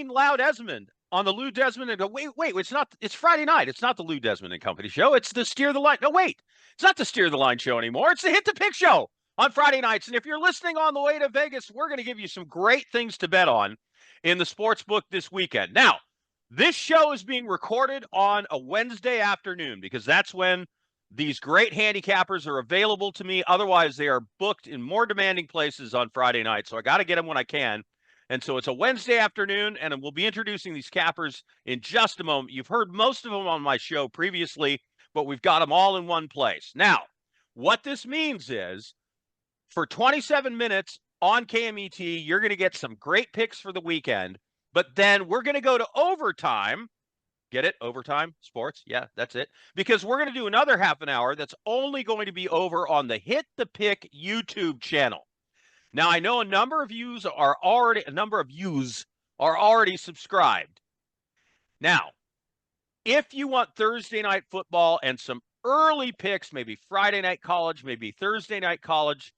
Dean Loud Desmond on the Lou Desmond and go, wait, it's Friday night. It's not the Lou Desmond and Company show. It's the Steer the Line. No, wait, it's not the Steer the Line show anymore. It's the Hit the Pick show on Friday nights. And if you're listening on the way to Vegas, we're going to give you some great things to bet on in the sports book this weekend. Now, this show is being recorded on a Wednesday afternoon because that's when these great handicappers are available to me. Otherwise, they are booked in more demanding places on Friday night. So I got to get them when I can. And so it's a Wednesday afternoon, and we'll be introducing these cappers in just a moment. You've heard most of them on my show previously, but we've got them all in one place. Now, what this means is for 27 minutes on KMET, you're going to get some great picks for the weekend, but then we're going to go to overtime. Get it? Overtime sports. Yeah, that's it. Because we're going to do another half an hour that's only going to be over on the Hit the Pick YouTube channel. Now, I know a number of yous are already subscribed. Now, if you want Thursday night football and some early picks, maybe Friday night college, maybe Thursday night college,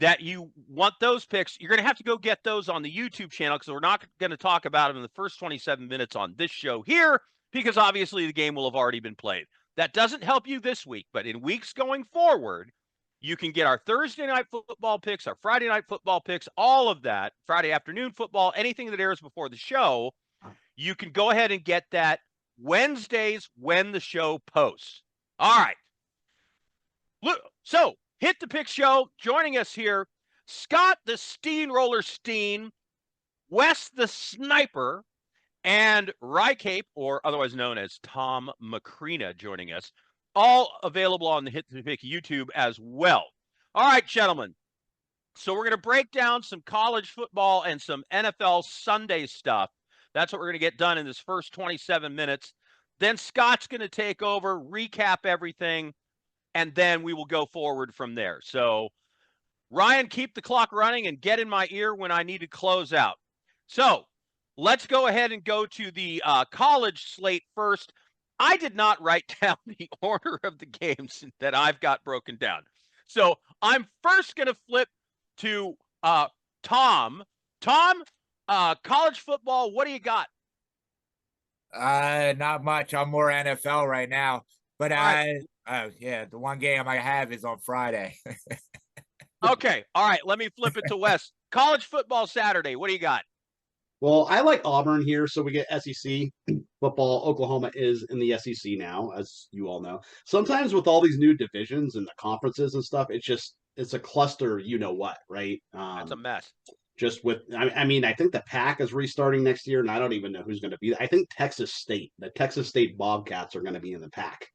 that you want those picks, you're going to have to go get those on the YouTube channel because we're not going to talk about them in the first 27 minutes on this show here because obviously the game will have already been played. That doesn't help you this week, but in weeks going forward, you can get our Thursday night football picks, our Friday night football picks, all of that, Friday afternoon football, anything that airs before the show. You can go ahead and get that Wednesdays when the show posts. All right. So, Hit the Pick show, joining us here, Scott the Steamroller Steen, Wes the Sniper, and Rycape, or otherwise known as Tom Macrina, joining us. All available on the Hit the Pick YouTube as well. All right, gentlemen. So we're going to break down some college football and some NFL Sunday stuff. That's what we're going to get done in this first 27 minutes. Then Scott's going to take over, recap everything, and then we will go forward from there. So, Ryan, keep the clock running and get in my ear when I need to close out. So, let's go ahead and go to the college slate first. I did not write down the order of the games that I've got broken down. So I'm first going to flip to Tom. Tom, college football, what do you got? Not much. I'm more NFL right now. But the one game I have is on Friday. Okay. All right. Let me flip it to Wes. College football Saturday. What do you got? Well, I like Auburn here, so we get SEC football. Oklahoma is in the SEC now, as you all know. Sometimes with all these new divisions and the conferences and stuff, it's a cluster, you know what, right? That's a mess. Just with, I mean, I think the Pac is restarting next year, and I don't even know who's going to be. I think the Texas State Bobcats are going to be in the Pac.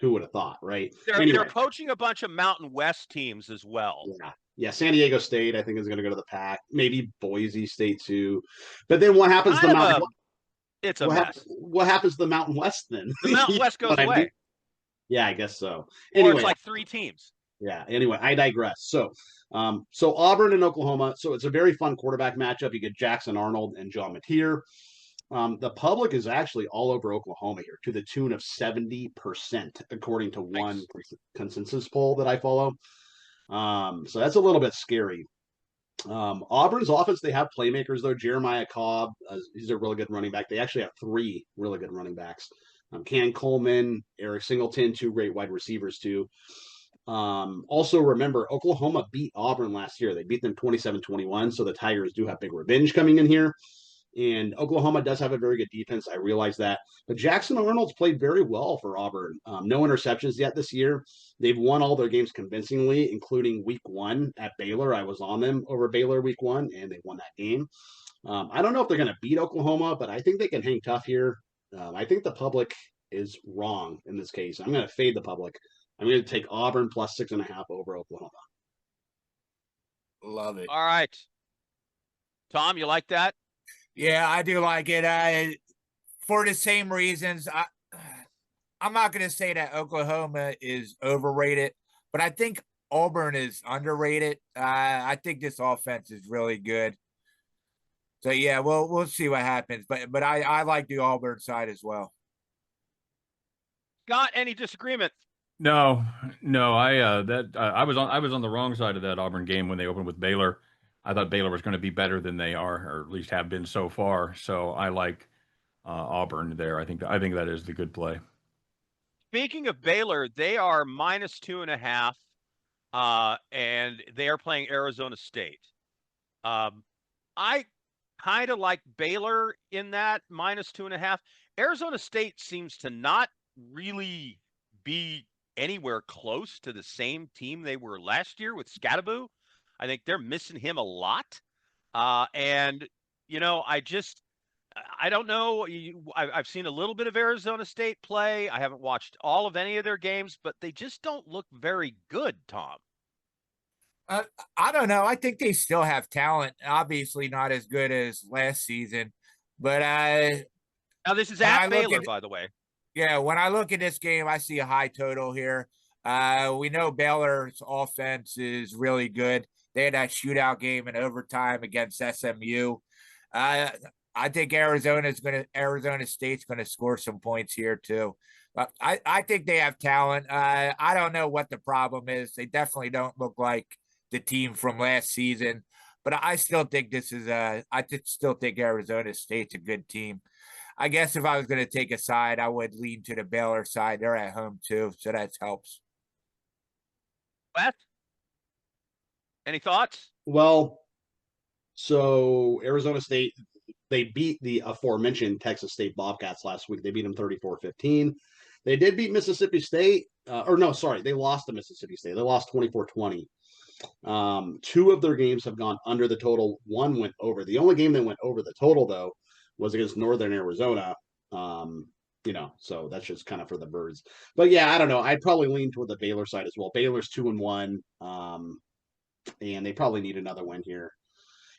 Who would have thought, right? They're poaching a bunch of Mountain West teams as well. Yeah, San Diego State, I think, is going to go to the Pac. Maybe Boise State, too. But then what happens to the Mountain West? It's a mess. What happens to the Mountain West then? The Mountain West goes away. Yeah, I guess so. Anyway, or it's like 3 teams. Yeah, anyway, I digress. So Auburn and Oklahoma. So it's a very fun quarterback matchup. You get Jackson Arnold and John Mateer. The public is actually all over Oklahoma here to the tune of 70%, according to one consensus poll that I follow. So that's a little bit scary. Auburn's offense, they have playmakers, though. Jeremiah Cobb, he's a really good running back. They actually have 3 really good running backs. Ken Coleman, Eric Singleton, 2 great wide receivers, too. Also, remember, Oklahoma beat Auburn last year. They beat them 27-21, so the Tigers do have big revenge coming in here. And Oklahoma does have a very good defense. I realize that. But Jackson Arnold's played very well for Auburn. No interceptions yet this year. They've won all their games convincingly, including week 1 at Baylor. I was on them over Baylor week 1, and they won that game. I don't know if they're going to beat Oklahoma, but I think they can hang tough here. I think the public is wrong in this case. I'm going to fade the public. I'm going to take Auburn plus 6.5 over Oklahoma. Love it. All right. Tom, you like that? Yeah, I do like it. For the same reasons, I'm not going to say that Oklahoma is overrated, but I think Auburn is underrated. I think this offense is really good. So yeah, we'll see what happens. But I like the Auburn side as well. Got any disagreement? No. I was on the wrong side of that Auburn game when they opened with Baylor. I thought Baylor was going to be better than they are, or at least have been so far. So I like Auburn there. I think that is the good play. Speaking of Baylor, they are -2.5, and they are playing Arizona State. I kind of like Baylor in that -2.5. Arizona State seems to not really be anywhere close to the same team they were last year with Scadaboo. I think they're missing him a lot. And, I don't know. I've seen a little bit of Arizona State play. I haven't watched all of any of their games, but they just don't look very good, Tom. Uh, I don't know. I think they still have talent. Obviously, not as good as last season, but Now, this is when I at look Baylor, at by the way. yeah, when I look at this game, I see a high total here. We know Baylor's offense is really good. They had that shootout game in overtime against SMU. Uh, I think Arizona State's gonna score some points here too. But I think they have talent. I don't know what the problem is. They definitely don't look like the team from last season. But I still think still think Arizona State's a good team. I guess if I was going to take a side, I would lean to the Baylor side. They're at home too, so that helps. Beth, any thoughts? Well, so Arizona State, they beat the aforementioned Texas State Bobcats last week. They beat them 34-15. They did beat Mississippi State. They lost to Mississippi State. They lost 24-20. Two of their games have gone under the total. One went over. The only game that went over the total, though, was against Northern Arizona. So that's just kind of for the birds. But yeah, I don't know. I'd probably lean toward the Baylor side as well. Baylor's 2-1, and they probably need another win here.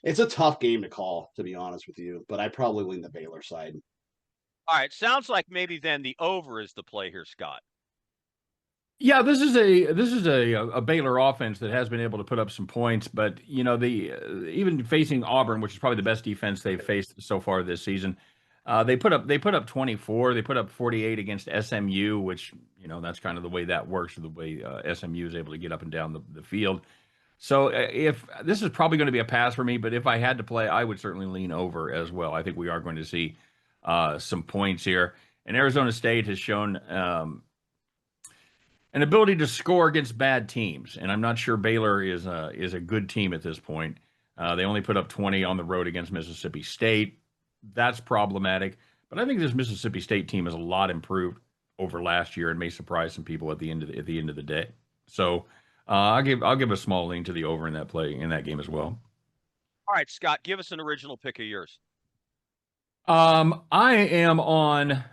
It's a tough game to call, to be honest with you, but I probably lean the Baylor side. All right, sounds like maybe then the over is the play here, Scott. Yeah, this is a Baylor offense that has been able to put up some points, but even facing Auburn, which is probably the best defense they've faced so far this season, they put up 24, they put up 48 against SMU, which that's kind of the way that works, the way SMU is able to get up and down the field. So if this is probably going to be a pass for me, but if I had to play, I would certainly lean over as well. I think we are going to see some points here, and Arizona State has shown an ability to score against bad teams, and I'm not sure Baylor is a good team at this point. They only put up 20 on the road against Mississippi State. That's problematic, but I think this Mississippi State team is a lot improved over last year and may surprise some people at the end of the day. So I'll give a small lean to the over in that game as well. All right, Scott, give us an original pick of yours. I am on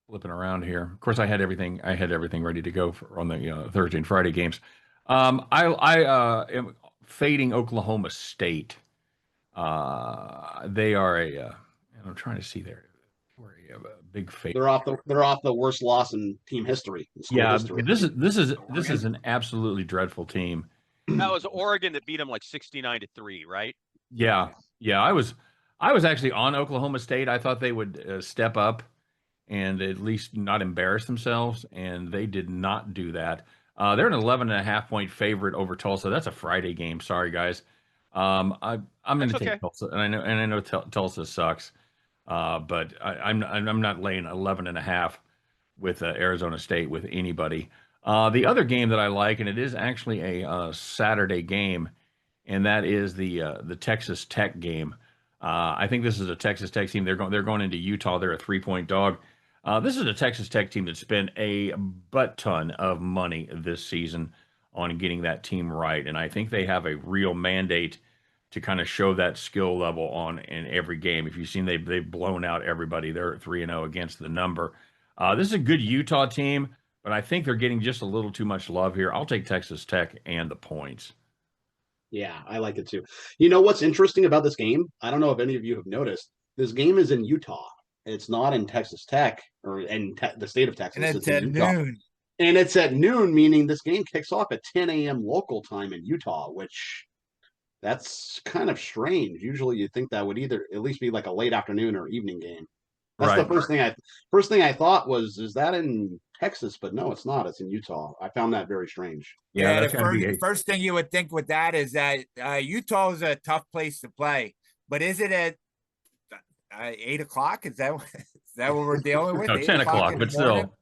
flipping around here. Of course, I had everything ready to go on the Thursday and Friday games. I am fading Oklahoma State. They are I'm trying to see there. We're a big fade. They're off the worst loss in team history. History. This is an absolutely dreadful team. That was Oregon that beat them like 69-3, right? Yeah. I was actually on Oklahoma State. I thought they would step up and at least not embarrass themselves, and they did not do that. They're an 11.5 point favorite over Tulsa. That's a Friday game. Sorry, guys. I'm going to take Tulsa, and I know Tulsa sucks, but I'm not laying 11.5 with Arizona State with anybody. The other game that I like, and it is actually a Saturday game, and that is the Texas Tech game. I think this is a Texas Tech team. They're going into Utah. They're a 3-point dog. This is a Texas Tech team that spent a butt ton of money this season on getting that team right, and I think they have a real mandate to kind of show that skill level in every game. If you've seen, they've blown out everybody. They're 3-0 against the number. This is a good Utah team, but I think they're getting just a little too much love here. I'll take Texas Tech and the points. Yeah, I like it too. You know what's interesting about this game? I don't know if any of you have noticed. This game is in Utah. It's not in Texas Tech or in the state of Texas. And it's at noon. And it's at noon, meaning this game kicks off at 10 a.m. local time in Utah, which that's kind of strange. Usually you'd think that would either at least be like a late afternoon or evening game. That's Right. the first thing I thought was, is that in Texas? But no, it's not. It's in Utah. I found that very strange. Yeah, Yeah, that's the going to be first thing you would think with that is that Utah is a tough place to play, but is it at 8 o'clock? Is that is that what we're dealing with? no, 8 10 o'clock, in the but morning? still.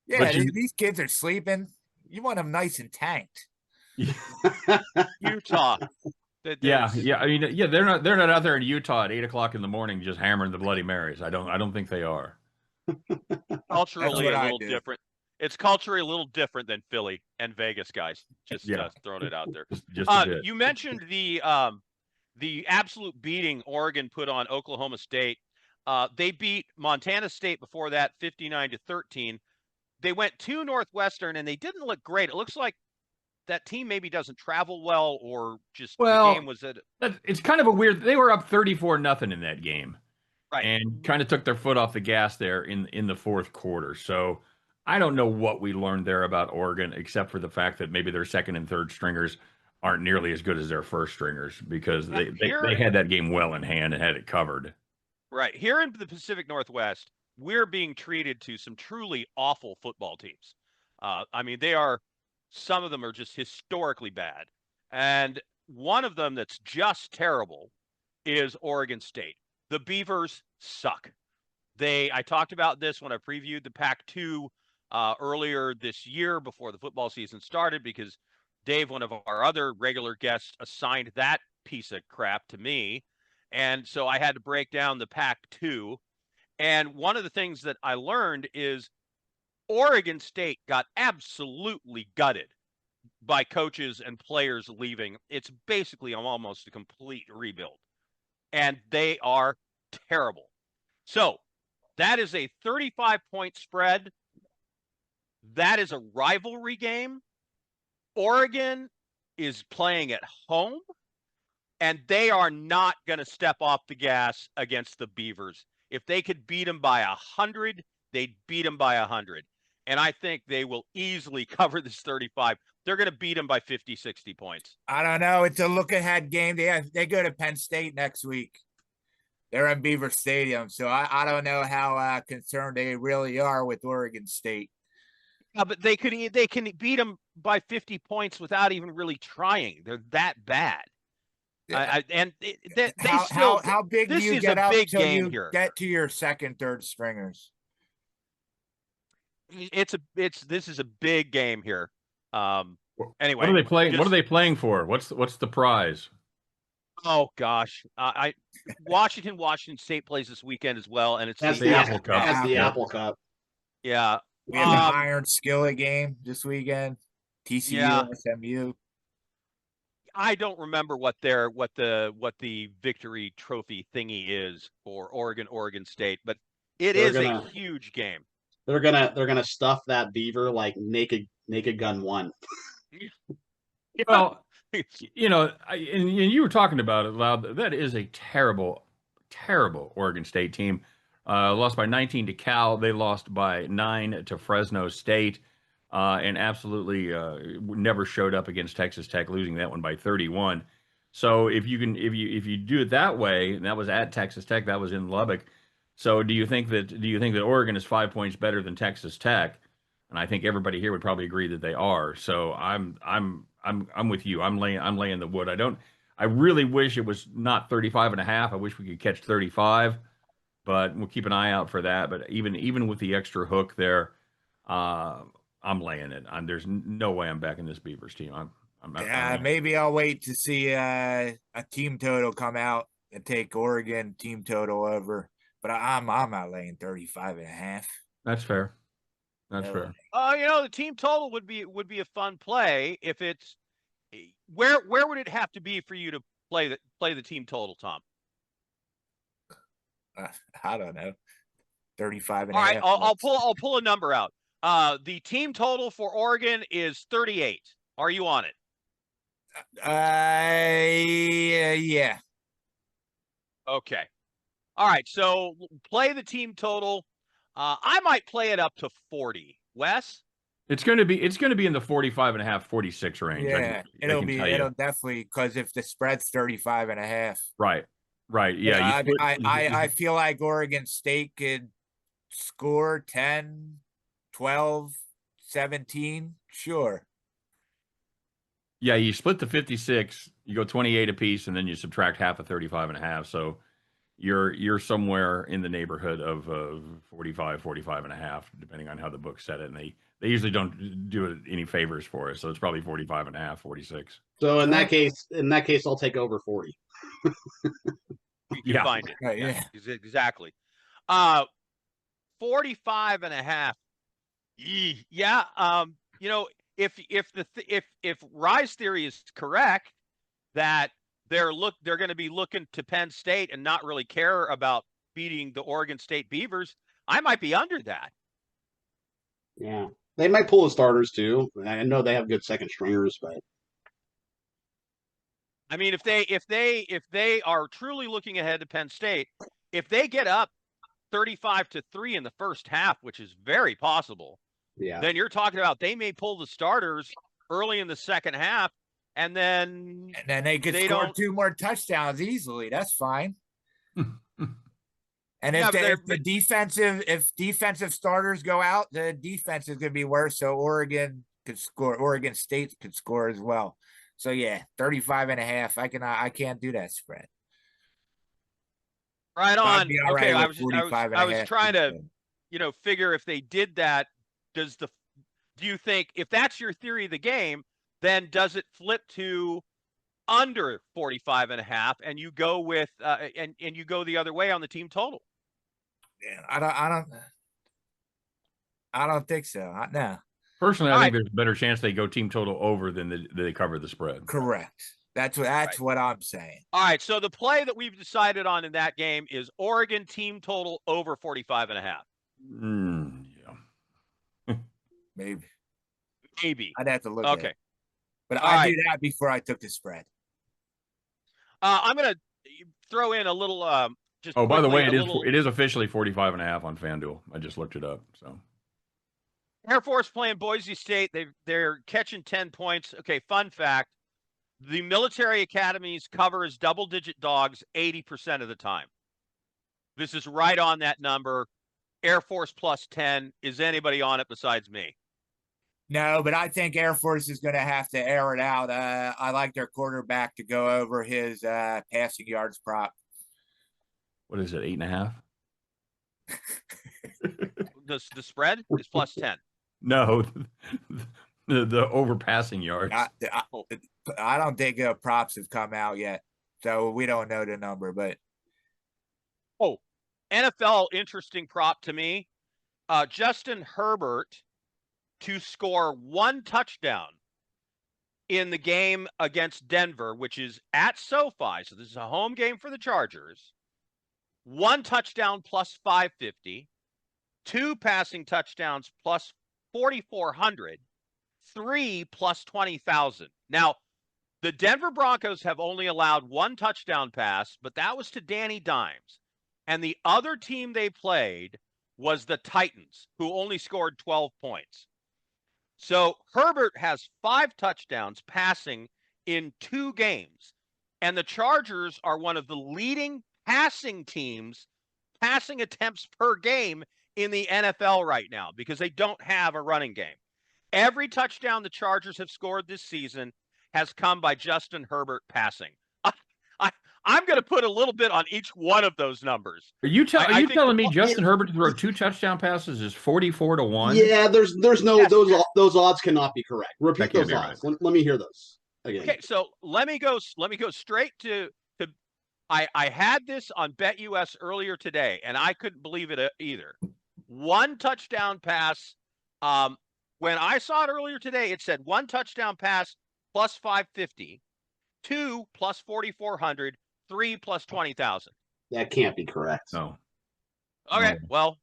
Yeah, but you- these kids are sleeping. You want them nice and tanked. Utah. Yeah, yeah. I mean, yeah, they're not out there in Utah at 8 o'clock in the morning just hammering the Bloody Marys. I don't think they are. Culturally what a I little do. different. It's culturally a little different than Philly and Vegas, guys. Just Yeah. throwing it out there. Just a bit. You mentioned the absolute beating Oregon put on Oklahoma State. They beat Montana State before that, 59-13. They went to Northwestern and they didn't look great. It looks like that team maybe doesn't travel well, or just Well, the game was at It's kind of a weird. They were up 34-0 in that game, right. and kind of took their foot off the gas there in the fourth quarter. So I don't know what we learned there about Oregon, except for the fact that maybe their second and third stringers aren't nearly as good as their first stringers, because they had that game well in hand and had it covered. Right. Here in the Pacific Northwest, we're being treated to some truly awful football teams. I mean, some of them are just historically bad. And one of them that's just terrible is Oregon State. The Beavers suck. I talked about this when I previewed the Pac-2 earlier this year before the football season started, because Dave, one of our other regular guests, assigned that piece of crap to me. And so I had to break down the Pac-2. And one of the things that I learned is Oregon State got absolutely gutted by coaches and players leaving. It's basically almost a complete rebuild. And they are terrible. So that is a 35-point spread. That is a rivalry game. Oregon is playing at home, and they are not going to step off the gas against the Beavers. If they could beat them by 100, they'd beat them by 100. And I think they will easily cover this 35. They're going to beat them by 50, 60 points. I don't know. It's a look-ahead game. They go to Penn State next week. They're in Beaver Stadium, so I don't know how concerned they really are with Oregon State. But they can beat them by 50 points without even really trying. They're that bad. Yeah. How big do you get up till you get to your second, third stringers? This is a big game here. Anyway, what are they playing? What are they playing for? What's the prize? Oh gosh, Washington State plays this weekend as well, and it's the Apple Cup. That's the Apple Cup. Yeah, we have the Iron Skillet game this weekend. TCU, SMU. I don't remember what the victory trophy thingy is for Oregon State, but it is a huge game. They're gonna stuff that Beaver like Naked Gun 1. Well, you know, and you were talking about it loud. That is a terrible, terrible Oregon State team. Lost by 19 to Cal. They lost by 9 to Fresno State, and absolutely never showed up against Texas Tech, losing that one by 31. So if you do it that way, and that was at Texas Tech, that was in Lubbock. So do you think that Oregon is 5 points better than Texas Tech? And I think everybody here would probably agree that they are. So I'm with you. I'm laying the wood. I really wish it was not 35.5. I wish we could catch 35, but we'll keep an eye out for that. But even with the extra hook there, I'm laying it. There's no way I'm backing this Beavers team. Maybe I'll wait to see a team total come out and take Oregon team total over. But I'm not laying 35.5. That's fair. That's fair. The team total would be a fun play if it's where would it have to be for you to play the team total, Tom? I don't know. 35.5. All right, I'll pull a number out. The team total for Oregon is 38. Are you on it? Yeah. Okay. All right, so play the team total. I might play it up to 40. Wes? It's going to be in the 45.5, 46 range. Yeah, it'll definitely, because if the spread's 35.5. Right. Yeah. I feel like Oregon State could score 10, 12, 17. Sure. Yeah, you split the 56, you go 28 apiece, and then you subtract half of 35.5. So you're somewhere in the neighborhood of 45, 45.5, depending on how the book set it. And they usually don't do it any favors for us. So it's probably 45.5, 46. So in Huh? that case, I'll take over 40. You can Yeah. find it. Right, yeah. Exactly. 45.5. Yeah. You know, if Rise Theory is correct that they're going to be looking to Penn State and not really care about beating the Oregon State Beavers, I might be under that. Yeah, they might pull the starters too. I know they have good second stringers, but I mean, if they are truly looking ahead to Penn State, if they get up 35-3 in the first half, which is very possible, yeah, then you're talking about they may pull the starters early in the second half, and then they could they score don't- 2 more touchdowns easily. That's fine. And Yeah, if but if defensive starters go out, the defense is going to be worse. So Oregon State could score as well. So yeah, 35.5. I can't do that spread. right I'd on. be all Okay, right I with was 45 I and a was half trying to, instead. figure if they did that, do you think if that's your theory of the game, then does it flip to under 45.5 and you go with and you go the other way on the team total? Yeah, I don't think so. No. Personally, All I think right. there's a better chance they go team total over than they cover the spread. Correct. That's what I'm saying. All right, so the play that we've decided on in that game is Oregon team total over 45.5. Yeah. Maybe I'd have to look at Okay. it. But All I right. do that before I took the spread. I'm going to throw in a little just Oh, by the quickly, way, it is officially 45.5 on FanDuel. I just looked it up. So Air Force playing Boise State. They're catching 10 points. Okay, fun fact. The military academies cover as double-digit dogs 80% of the time. This is right on that number. Air Force plus 10. Is anybody on it besides me? No, but I think Air Force is going to have to air it out. I like their quarterback to go over his passing yards prop. what is it, 8.5? The spread is plus 10. No, the overpassing yards. I don't think props have come out yet, so we don't know the number. But NFL interesting prop to me. Justin Herbert to score 1 touchdown in the game against Denver, which is at SoFi. So this is a home game for the Chargers. 1 touchdown plus 550, 2 passing touchdowns plus 4,400, 3 plus 20,000. Now, the Denver Broncos have only allowed 1 touchdown pass, but that was to Danny Dimes. And the other team they played was the Titans, who only scored 12 points. So Herbert has 5 touchdowns passing in 2 games. And the Chargers are one of the leading passing teams, passing attempts per game in the NFL right now because they don't have a running game. Every touchdown the Chargers have scored this season has come by Justin Herbert passing. I'm going to put a little bit on each one of those numbers. Are you telling me Justin Yeah. Herbert to throw 2 touchdown passes is 44-1? Yeah, there's no Yes. those odds cannot be correct. Repeat That can't those be odds. Let me hear those again. Okay, so let me go straight to I had this on BetUS earlier today, and I couldn't believe it either. 1 touchdown pass. When I saw it earlier today, it said 1 touchdown pass plus 550, 2 plus 4,400, 3 plus 20,000. That can't be correct. No. Okay, No. well,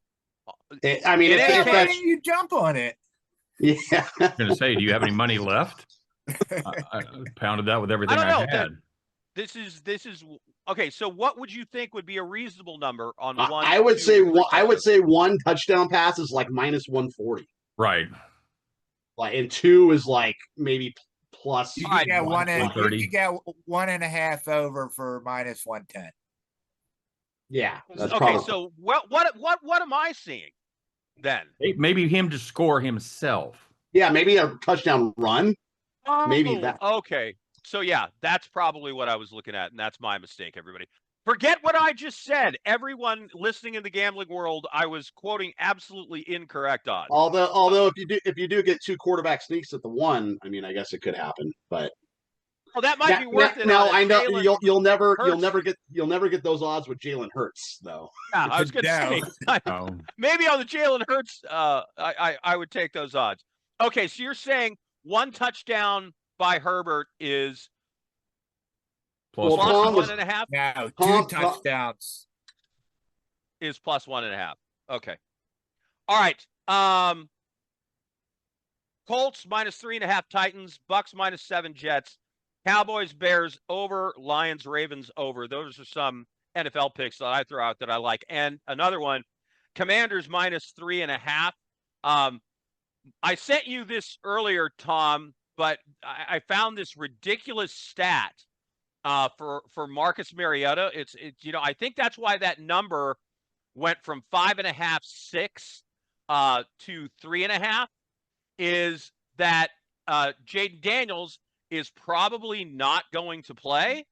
I mean, It if ain't why that's didn't you jump on it? yeah. I'm going to say, do you have any money left? I pounded that with everything I I, don't know. had. this is okay. So, what would you think would be a reasonable number on 1? I would 2, say and 3 I would touchdowns? say 1 touchdown pass is like minus 140. Right. Like, and 2 is like maybe plus. You All can right, get 130. you get 1.5 over for minus 110. Yeah, that's Okay, probably. so what am I seeing then? Maybe him to score himself. Yeah, maybe a touchdown run. Maybe Oh, that. okay. So yeah, that's probably what I was looking at, and that's my mistake, everybody. Forget what I just said. Everyone listening in the gambling world, I was quoting absolutely incorrect odds. Although if you do get two quarterback sneaks at the one, I mean, I guess it could happen. But Well, that might be worth it now on a I know Jalen you'll never Hurts. get those odds with Jalen Hurts though. Yeah, I was going to No. say Oh, maybe on the Jalen Hurts, I would take those odds. Okay, so you're saying one touchdown by Herbert is Well, plus Tom was 1.5 No, Tom- two touchdowns. is plus 1.5. Okay. All right. Colts minus 3.5 Titans, Bucks minus 7 Jets, Cowboys, Bears over, Lions, Ravens over. Those are some NFL picks that I throw out that I like. And another one, Commanders minus 3.5. I sent you this earlier, Tom, but I found this ridiculous stat for Marcus Mariota. It's I think that's why that number went from 5.5, 6 to 3.5. Is that Jaden Daniels is probably not going to play,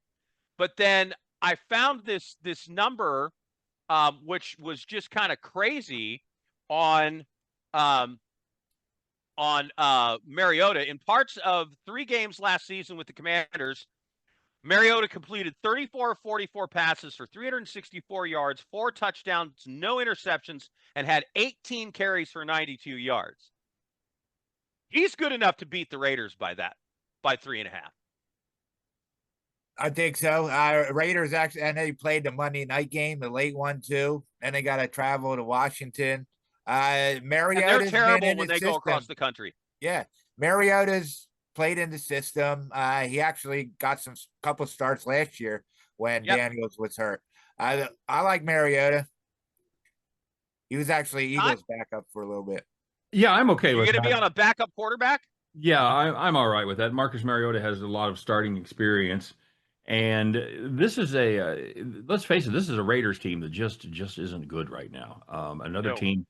but then I found this number, which was just kind of crazy on Mariota. In parts of 3 games last season with the Commanders, Mariota completed 34 of 44 passes for 364 yards, 4 touchdowns, no interceptions, and had 18 carries for 92 yards. He's good enough to beat the Raiders by 3.5. I think so. Raiders actually, I know he played the Monday night game, the late one too. Then they got to travel to Washington. Mariota's And they're terrible been in when the they go system. across the country. Yeah, Mariota's played in the system. He actually got couple starts last year when Daniels was hurt. I like Mariota. He was actually Eagles backup for a little bit. yeah, I'm okay You're with going to that. be on a backup quarterback? Yeah, I'm all right with that. Marcus Mariota has a lot of starting experience, and this is let's face it, this is a Raiders team that just isn't good right now. Another No. team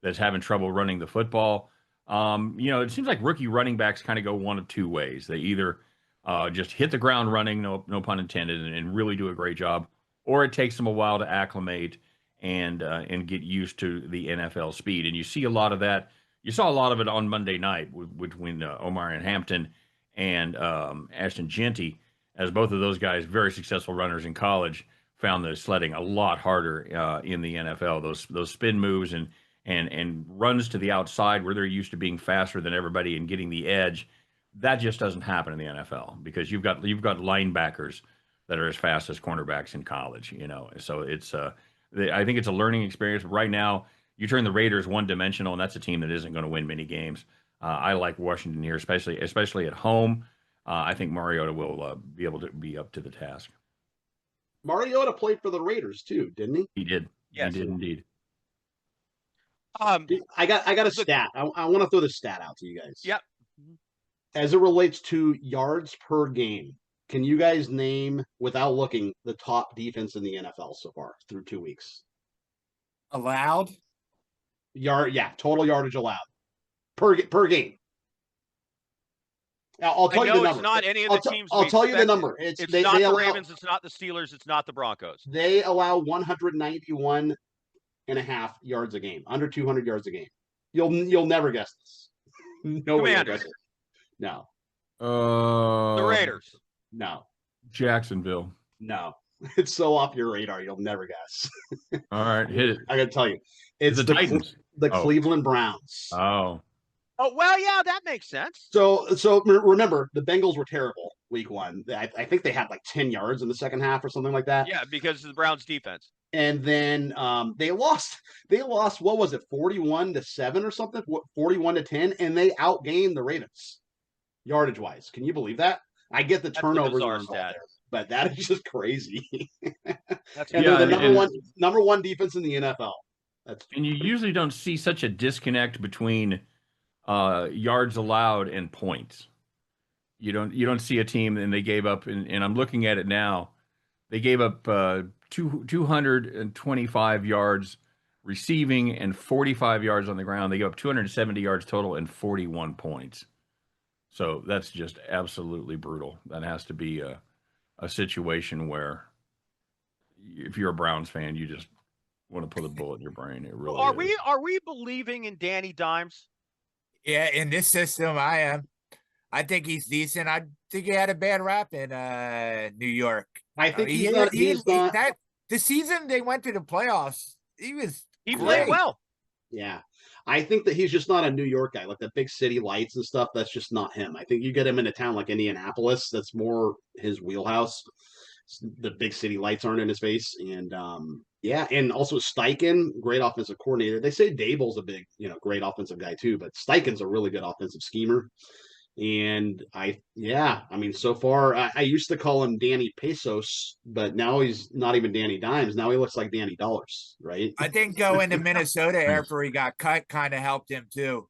that's having trouble running the football. It seems like rookie running backs kind of go one of two ways. They either just hit the ground running, no pun intended, and really do a great job, or it takes them a while to acclimate and get used to the NFL speed. And you see a lot of that. You saw a lot of it on Monday night between Omarion Hampton and Ashton Jeanty, as both of those guys, very successful runners in college, found the sledding a lot harder in the NFL. Those spin moves and runs to the outside where they're used to being faster than everybody and getting the edge, that just doesn't happen in the NFL because you've got linebackers that are as fast as cornerbacks in college. So it's I think it's a learning experience. But right now, you turn the Raiders one-dimensional, and that's a team that isn't going to win many games. I like Washington here, especially at home. I think Mariota will be able to be up to the task. Mariota played for the Raiders too, didn't he? He did. Yes. He did indeed. I got a stat. I want to throw this stat out to you guys. Yep. As it relates to yards per game, can you guys name, without looking, the top defense in the NFL so far through 2 weeks? Allowed? Total yardage allowed per game. I'll tell you the number. It's not any of the teams. I'll tell you the number. It's not the Ravens. It's not the Steelers. It's not the Broncos. They allow 191 and a half yards a game, under 200 yards a game. You'll never guess this. No way. No. The Raiders. No. Jacksonville. No. It's so off your radar, you'll never guess. All right, hit it. I got to tell you, it's the Titans. The Cleveland Browns. Oh. Oh well, yeah, that makes sense. So remember, the Bengals were terrible week 1. I think they had like 10 yards in the second half or something like that. Yeah, because of the Browns defense. And then they lost. What was it, 41-7 or something? 41-10, and they outgained the Ravens yardage wise. Can you believe that? I get the turnovers are involved there, but that is just crazy. That's and they're the number one defense in the NFL. And you usually don't see such a disconnect between yards allowed and points. You don't see a team and they gave up, and I'm looking at it now. They gave up 225 yards receiving and 45 yards on the ground. They give up 270 yards total and 41 points. So that's just absolutely brutal. That has to be a situation where if you're a Browns fan, you just want to put a bullet in your brain. It really Are we believing in Danny Dimes? Yeah, in this system, I am. I think he's decent. I think he had a bad rap in New York. I think he's not. The season they went to the playoffs, he played great. well. Yeah. I think that he's just not a New York guy, like the big city lights and stuff. That's just not him. I think you get him in a town like Indianapolis, that's more his wheelhouse. The big city lights aren't in his face. And yeah, and also Steichen, great offensive coordinator. They say Dable's a big, great offensive guy too, but Steichen's a really good offensive schemer. And so far, I used to call him Danny Pesos, but now he's not even Danny Dimes. Now he looks like Danny Dollars, right? I think going to Minnesota after he got cut kind of helped him too.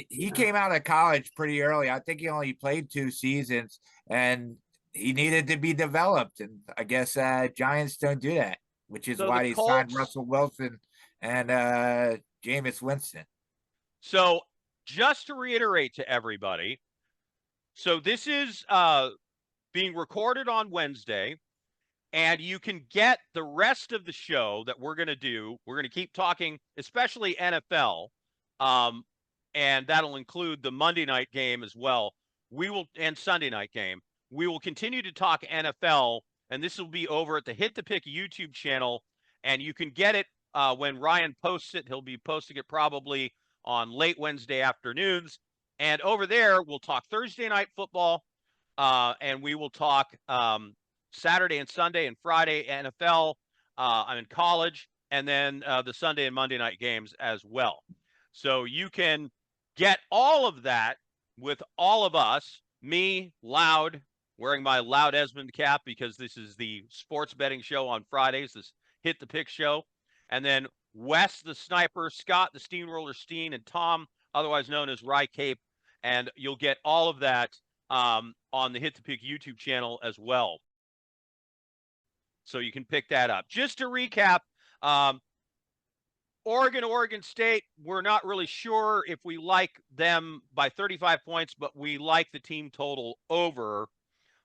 He came out of college pretty early. I think he only played 2 seasons, and he needed to be developed. And I guess Giants don't do that, which is why they signed Russell Wilson and Jameis Winston. So just to reiterate to everybody, so this is being recorded on Wednesday, and you can get the rest of the show that we're going to do. We're going to keep talking, especially NFL, and that'll include the Monday night game as well. And Sunday night game. We will continue to talk NFL, and this will be over at the Hit the Pick YouTube channel, and you can get it when Ryan posts it. He'll be posting it probably on late Wednesday afternoons. And over there, we'll talk Thursday night football, and we will talk Saturday and Sunday and Friday NFL. I'm in college, and then the Sunday and Monday night games as well. So you can get all of that with all of us, me, Loud, wearing my Loud Esmond cap because this is the sports betting show on Fridays, this Hit the Pick show. And then Wes the Sniper, Scott the Steamroller Steen, and Tom, otherwise known as Rye Cape. And you'll get all of that on the Hit the Pick YouTube channel as well. So you can pick that up. Just to recap, Oregon State, we're not really sure if we like them by 35 points, but we like the team total over.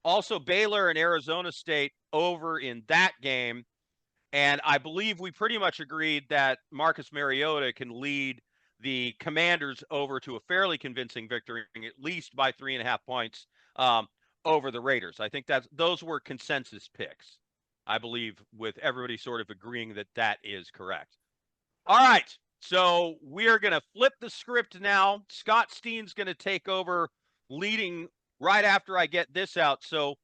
Also, Baylor and Arizona State over in that game. And I believe we pretty much agreed that Marcus Mariota can lead the Commanders over to a fairly convincing victory, at least by 3.5 points over the Raiders. I think those were consensus picks, I believe, with everybody sort of agreeing that that is correct. All right, so we are going to flip the script now. Scott Steen's going to take over leading right after I get this out. So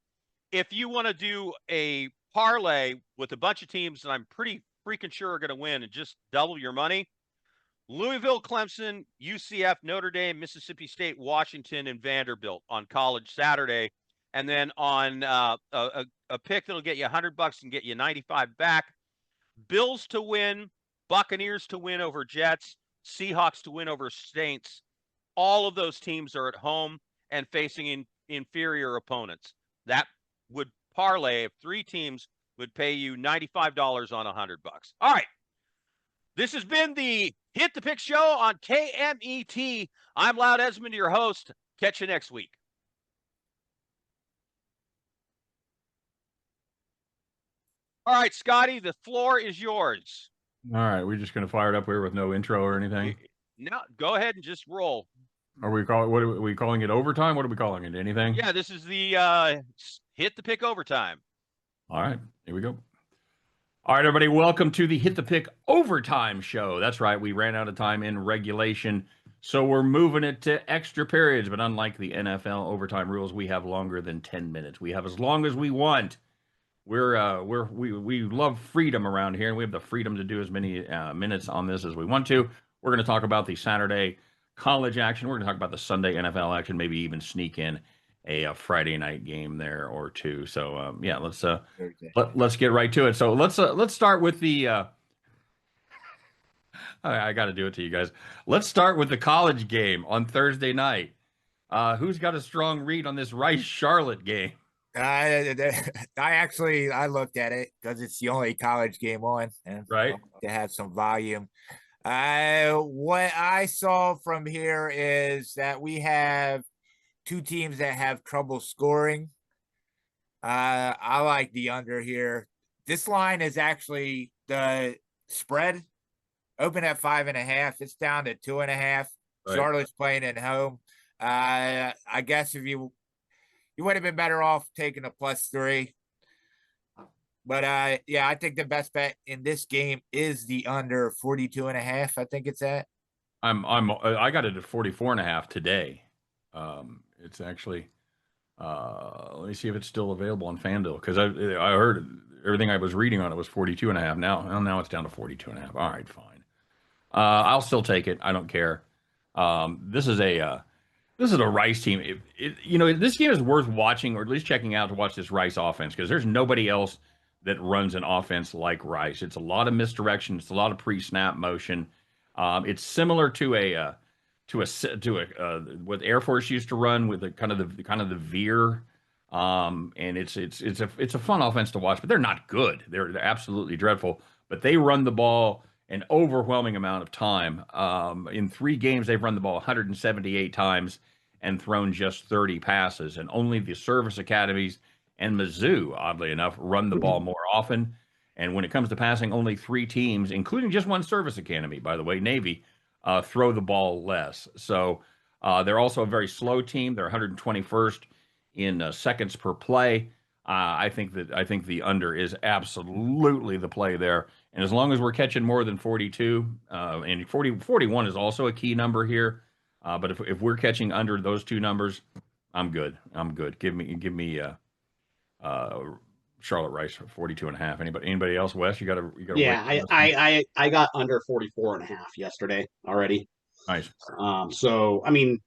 if you want to do a parlay with a bunch of teams that I'm pretty freaking sure are going to win and just double your money, Louisville, Clemson, UCF, Notre Dame, Mississippi State, Washington, and Vanderbilt on College Saturday. And then on a pick that'll get you $100 and get you 95 back. Bills to win, Buccaneers to win over Jets, Seahawks to win over Saints. All of those teams are at home and facing inferior opponents. That would parlay if 3 teams would pay you $95 on $100. All right. This has been the Hit the Pick show on KMET. I'm Loud Esmond, your host. Catch you next week. All right, Scotty, the floor is yours. All right, we're just going to fire it up here with no intro or anything. No, go ahead and just roll. What are we calling it? Overtime? What are we calling it? Anything? Yeah, this is the Hit the Pick overtime. All right, here we go. All right, everybody, welcome to the Hit the Pick overtime show. That's right, we ran out of time in regulation, so we're moving it to extra periods. But unlike the NFL overtime rules, we have longer than 10 minutes. We have as long as we want. We love freedom around here, and we have the freedom to do as many minutes on this as we want to. We're going to talk about the Saturday college action. We're going to talk about the Sunday NFL action, maybe even sneak in a Friday night game there or two. So yeah, let's get right to it. So let's start with the. I got to do it to you guys. Let's start with the college game on Thursday night. Who's got a strong read on this Rice Charlotte game? I looked at it because it's the only college game on, and Right. to have some volume. What I saw from here is that we have two teams that have trouble scoring. I like the under here. This line is actually the spread open at 5.5. It's down to 2.5. Right. Charlotte's playing at home. I guess if you would have been better off taking a +3. But yeah, I think the best bet in this game is the under 42.5. I think it's at. I got it at 44.5 today. It's actually let me see if it's still available on FanDuel, because I heard everything I was reading on it was 42.5. Now it's down to 42.5. All right, fine. I'll still take it. I don't care. This is a Rice team. This game is worth watching, or at least checking out, to watch this Rice offense, because there's nobody else that runs an offense like Rice. It's a lot of misdirection. It's a lot of pre-snap motion. It's similar to what Air Force used to run, with the kind of the veer. And it's a fun offense to watch, but they're not good. They're absolutely dreadful. But they run the ball an overwhelming amount of time. In 3 games, they've run the ball 178 times and thrown just 30 passes. And only the service academies and Mizzou, oddly enough, run the ball more often. And when it comes to passing, only 3 teams, including just one service academy, by the way, Navy, throw the ball less. So they're also a very slow team. They're 121st in seconds per play. I think the under is absolutely the play there. And as long as we're catching more than 42, and 41 is also a key number here. But if we're catching under those 2 numbers, I'm good. Give me Charlotte Rice for 42.5. Anybody else? Wes, you got to. Yeah, I got under 44.5 yesterday already. Nice. So I mean,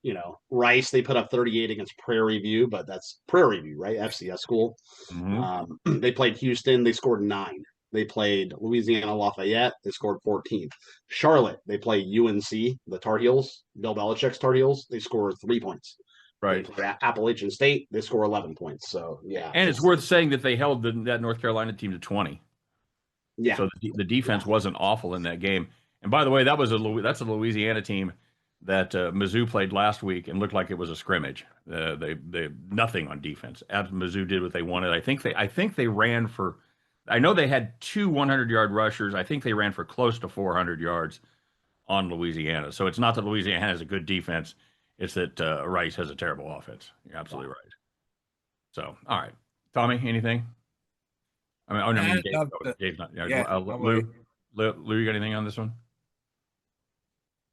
Rice, they put up 38 against Prairie View, but that's Prairie View, right? FCS school. Mm-hmm. They played Houston, they scored 9. They played Louisiana Lafayette, they scored 14. Charlotte, they play UNC, the Tar Heels, Bill Belichick's Tar Heels, they scored 3 points. Right. They play Appalachian State, they score 11 points. So yeah, and it's worth saying that they held that North Carolina team to 20. Yeah. So the defense wasn't awful in that game. And by the way, that's a Louisiana team that Mizzou played last week and looked like it was a scrimmage. They nothing on defense. Mizzou did what they wanted. I think they ran for. I know they had 2 100-yard rushers. I think they ran for close to 400 yards on Louisiana. So it's not that Louisiana has a good defense. It's that Rice has a terrible offense. You're absolutely right. So, all right. Tommy, anything? I mean, Dave's not. Yeah, Lou, you got anything on this one?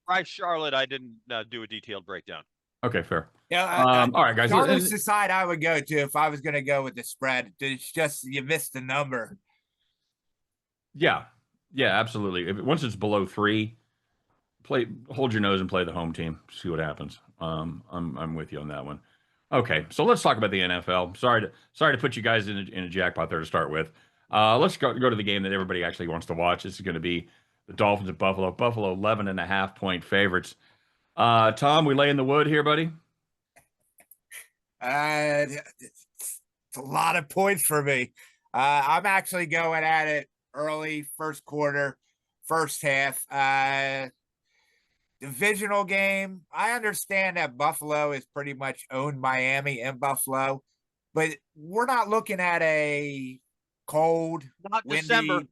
Rice Charlotte, I didn't do a detailed breakdown. Okay, fair. Yeah. All right, guys. Charlotte's the side I would go to if I was going to go with the spread. It's just you missed the number. Yeah, absolutely. Once it's below 3, hold your nose and play the home team. See what happens. I'm with you on that one. Okay, so let's talk about the NFL. Sorry to put you guys in a jackpot there to start with. Let's go to the game that everybody actually wants to watch. This is going to be the Dolphins at Buffalo. Buffalo 11.5-point favorites. Tom, we lay in the wood here, buddy. It's a lot of points for me. I'm actually going at it early, first quarter, first half. Divisional game. I understand that Buffalo is pretty much owned Miami and Buffalo, but we're not looking at a cold, not windy. December.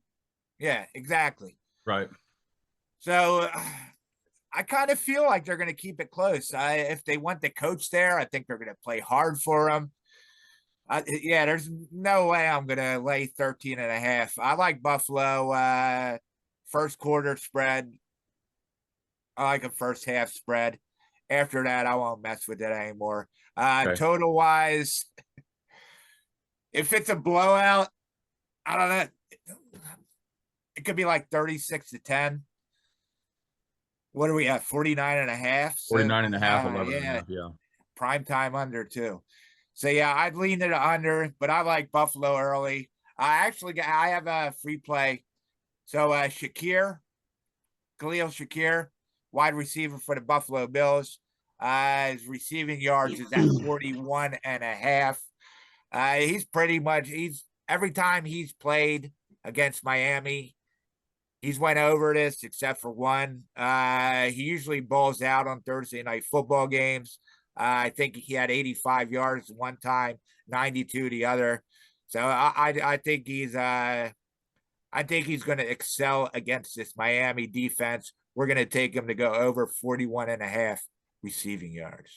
Yeah, exactly. Right. So I kind of feel like they're going to keep it close. If they want the coach there, I think they're going to play hard for him. Yeah, there's no way I'm going to lay 13.5. I like Buffalo first quarter spread. I like a first half spread. After that, I won't mess with it anymore. Okay. Total wise, if it's a blowout, I don't know. It could be like 36-10. What do we have? 49.5. 49.5, 11.5. Yeah. Prime time under too. So yeah, I'd lean to the under, but I like Buffalo early. I have a free play. So Khalil Shakir, wide receiver for the Buffalo Bills. His receiving yards is at 41.5. He's pretty much every time he's played against Miami, he's went over this except for one. He usually balls out on Thursday night football games. I think he had 85 yards one time, 92 the other. So I think he's going to excel against this Miami defense. We're going to take him to go over 41.5 receiving yards.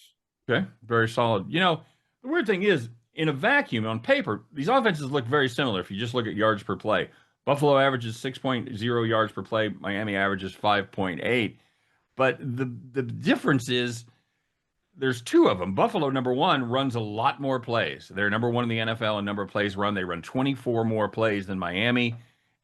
Okay, very solid. You know, the weird thing is, in a vacuum on paper, these offenses look very similar if you just look at yards per play. Buffalo averages 6.0 yards per play. Miami averages 5.8. But the difference is there's two of them. Buffalo, number one, runs a lot more plays. They're number one in the NFL in number of plays run. They run 24 more plays than Miami.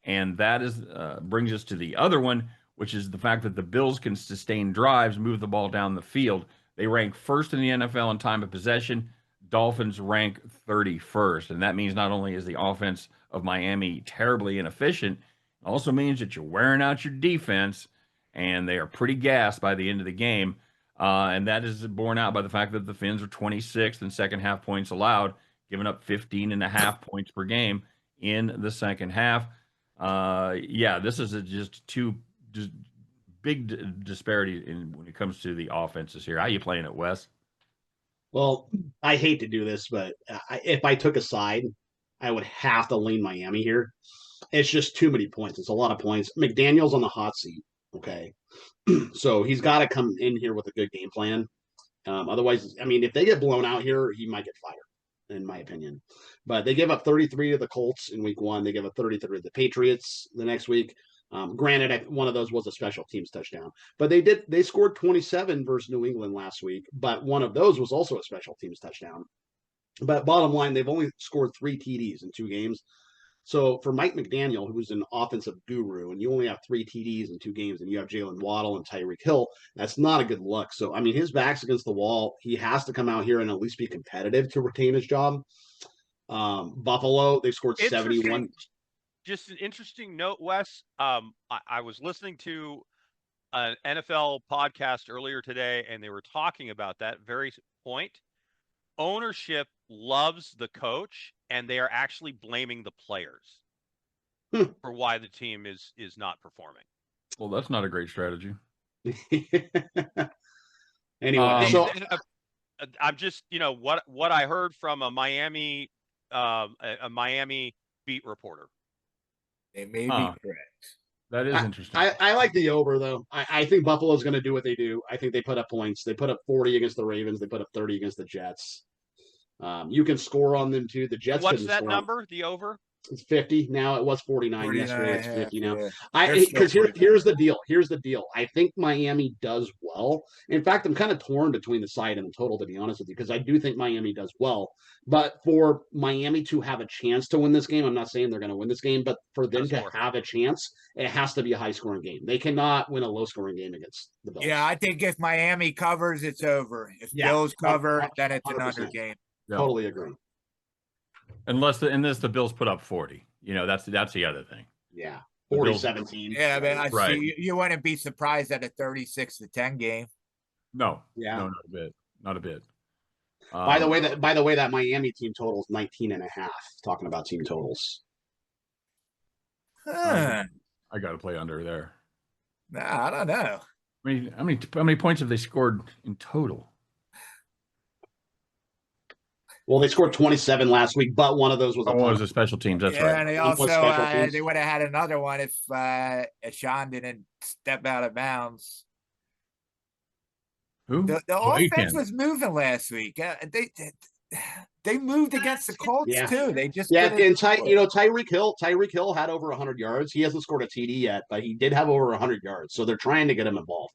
And that is brings us to the other one, which is the fact that the Bills can sustain drives, move the ball down the field. They rank first in the NFL in time of possession. Dolphins rank 31st. And that means not only is the offense of Miami terribly inefficient, it also means that you're wearing out your defense, and they are pretty gassed by the end of the game. And that is borne out by the fact that the Fins are 26th in second half points allowed, giving up 15.5 points per game in the second half. Yeah, this is just two big disparity when it comes to the offenses here. How you playing it, Wes? Well, I hate to do this, but if I took a side, I would have to lean Miami here. It's just too many points. It's a lot of points. McDaniel's on the hot seat. Okay. So he's got to come in here with a good game plan. Otherwise, I mean, if they get blown out here, he might get fired, in my opinion. But they give up 33 to the Colts in week one. They give up 33 to the Patriots the next week. Granted, one of those was a special teams touchdown, but they scored 27 versus New England last week, but one of those was also a special teams touchdown. But bottom line, they've only scored 3 TDs in 2 games. So for Mike McDaniel, who's an offensive guru, and you only have 3 TDs in 2 games, and you have Jalen Waddle and Tyreek Hill, that's not a good look. So, I mean, his back's against the wall. He has to come out here and at least be competitive to retain his job. Buffalo, they scored 71. Just an interesting note, Wes. I was listening to an NFL podcast earlier today, and they were talking about that very point. Ownership loves the coach, and they are actually blaming the players for why the team is not performing. Well, that's not a great strategy. Anyway, so I'm just, what I heard from a Miami beat reporter. They may be correct. That is interesting. I like the over, though. I think Buffalo's going to do what they do. I think they put up points. They put up 40 against the Ravens. They put up 30 against the Jets. You can score on them, too. The Jets. What's that number, the over? It's 50 now. It was 49 yesterday. It's 50 now. Yeah. Because here's the deal. Here's the deal. I think Miami does well. In fact, I'm kind of torn between the side and the total, to be honest with you, because I do think Miami does well. But for Miami to have a chance to win this game, I'm not saying they're going to win this game, but for them to have a chance, it has to be a high-scoring game. They cannot win a low-scoring game against the Bills. Yeah, I think if Miami covers, it's over. If Bills cover, then it's an under game. Yeah. Totally agree. Unless the Bills put up 40. That's the other thing. Yeah. 40-17. Yeah, man, I Right. see. You wouldn't be surprised at a 36-10 game. No. Yeah. No, not a bit. Not a bit. By the way, that Miami team total is 19.5. Talking about team totals. Huh. I got to play under there. Nah, I don't know. How many points have they scored in total? Well, they scored 27 last week, but one of those was it was a special teams. That's right. And they One was also special teams. they would have had another one if Sean didn't step out of bounds. Who? The offense was moving last week. They moved against the Colts too. They just and Tyreek Hill had over 100 yards. He hasn't scored a TD yet, but he did have over 100 yards. So they're trying to get him involved.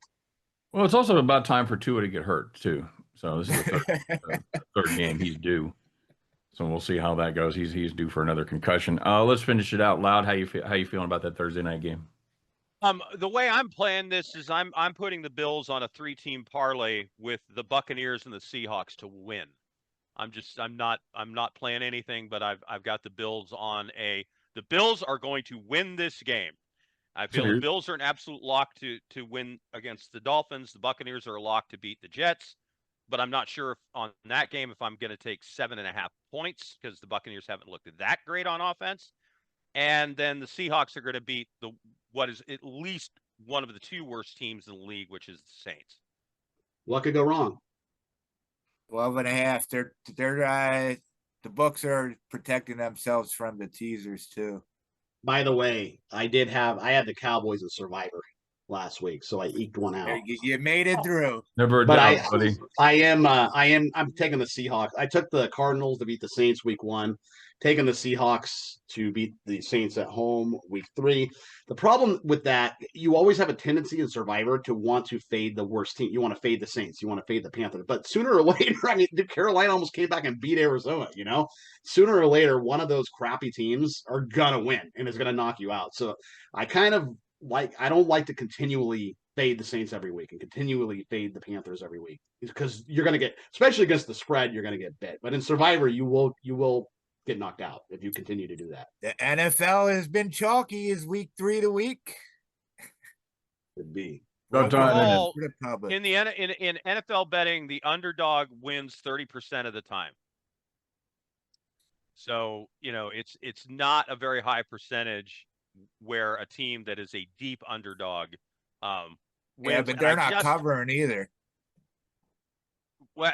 Well, it's also about time for Tua to get hurt too. So this is the third game he's due. So we'll see how that goes. He's due for another concussion. Let's finish it out loud. How you feeling about that Thursday night game? The way I'm playing this is I'm putting the Bills on a 3-team parlay with the Buccaneers and the Seahawks to win. I'm not playing anything, but I've got the Bills on the Bills are going to win this game. I feel the Bills are an absolute lock to win against the Dolphins. The Buccaneers are a lock to beat the Jets. but I'm not sure if on that game if I'm going to take 7.5 points because the Buccaneers haven't looked that great on offense. And then the Seahawks are going to beat what is at least one of the two worst teams in the league, which is the Saints. What could go wrong? 12.5. The books are protecting themselves from the teasers too. By the way, I had the Cowboys in Survivor last week, so I eked one out. You made it through. Never a But doubt, buddy. I'm taking the Seahawks. I took the Cardinals to beat the Saints week 1, taking the Seahawks to beat the Saints at home week 3. The problem with that, you always have a tendency in Survivor to want to fade the worst team. You want to fade the Saints, you want to fade the Panthers. But sooner or later, I mean, Carolina almost came back and beat Arizona, you know? Sooner or later, one of those crappy teams are gonna win and is gonna knock you out. So I don't like to continually fade the Saints every week and continually fade the Panthers every week because you're going to get, especially against the spread, you're going to get bit. But in Survivor, you will get knocked out if you continue to do that. The NFL has been chalky as week 3 to week. Could be. Overall, in NFL betting, the underdog wins 30% of the time. So, it's not a very high percentage where a team that is a deep underdog wins. Yeah, but they're not covering either. Well,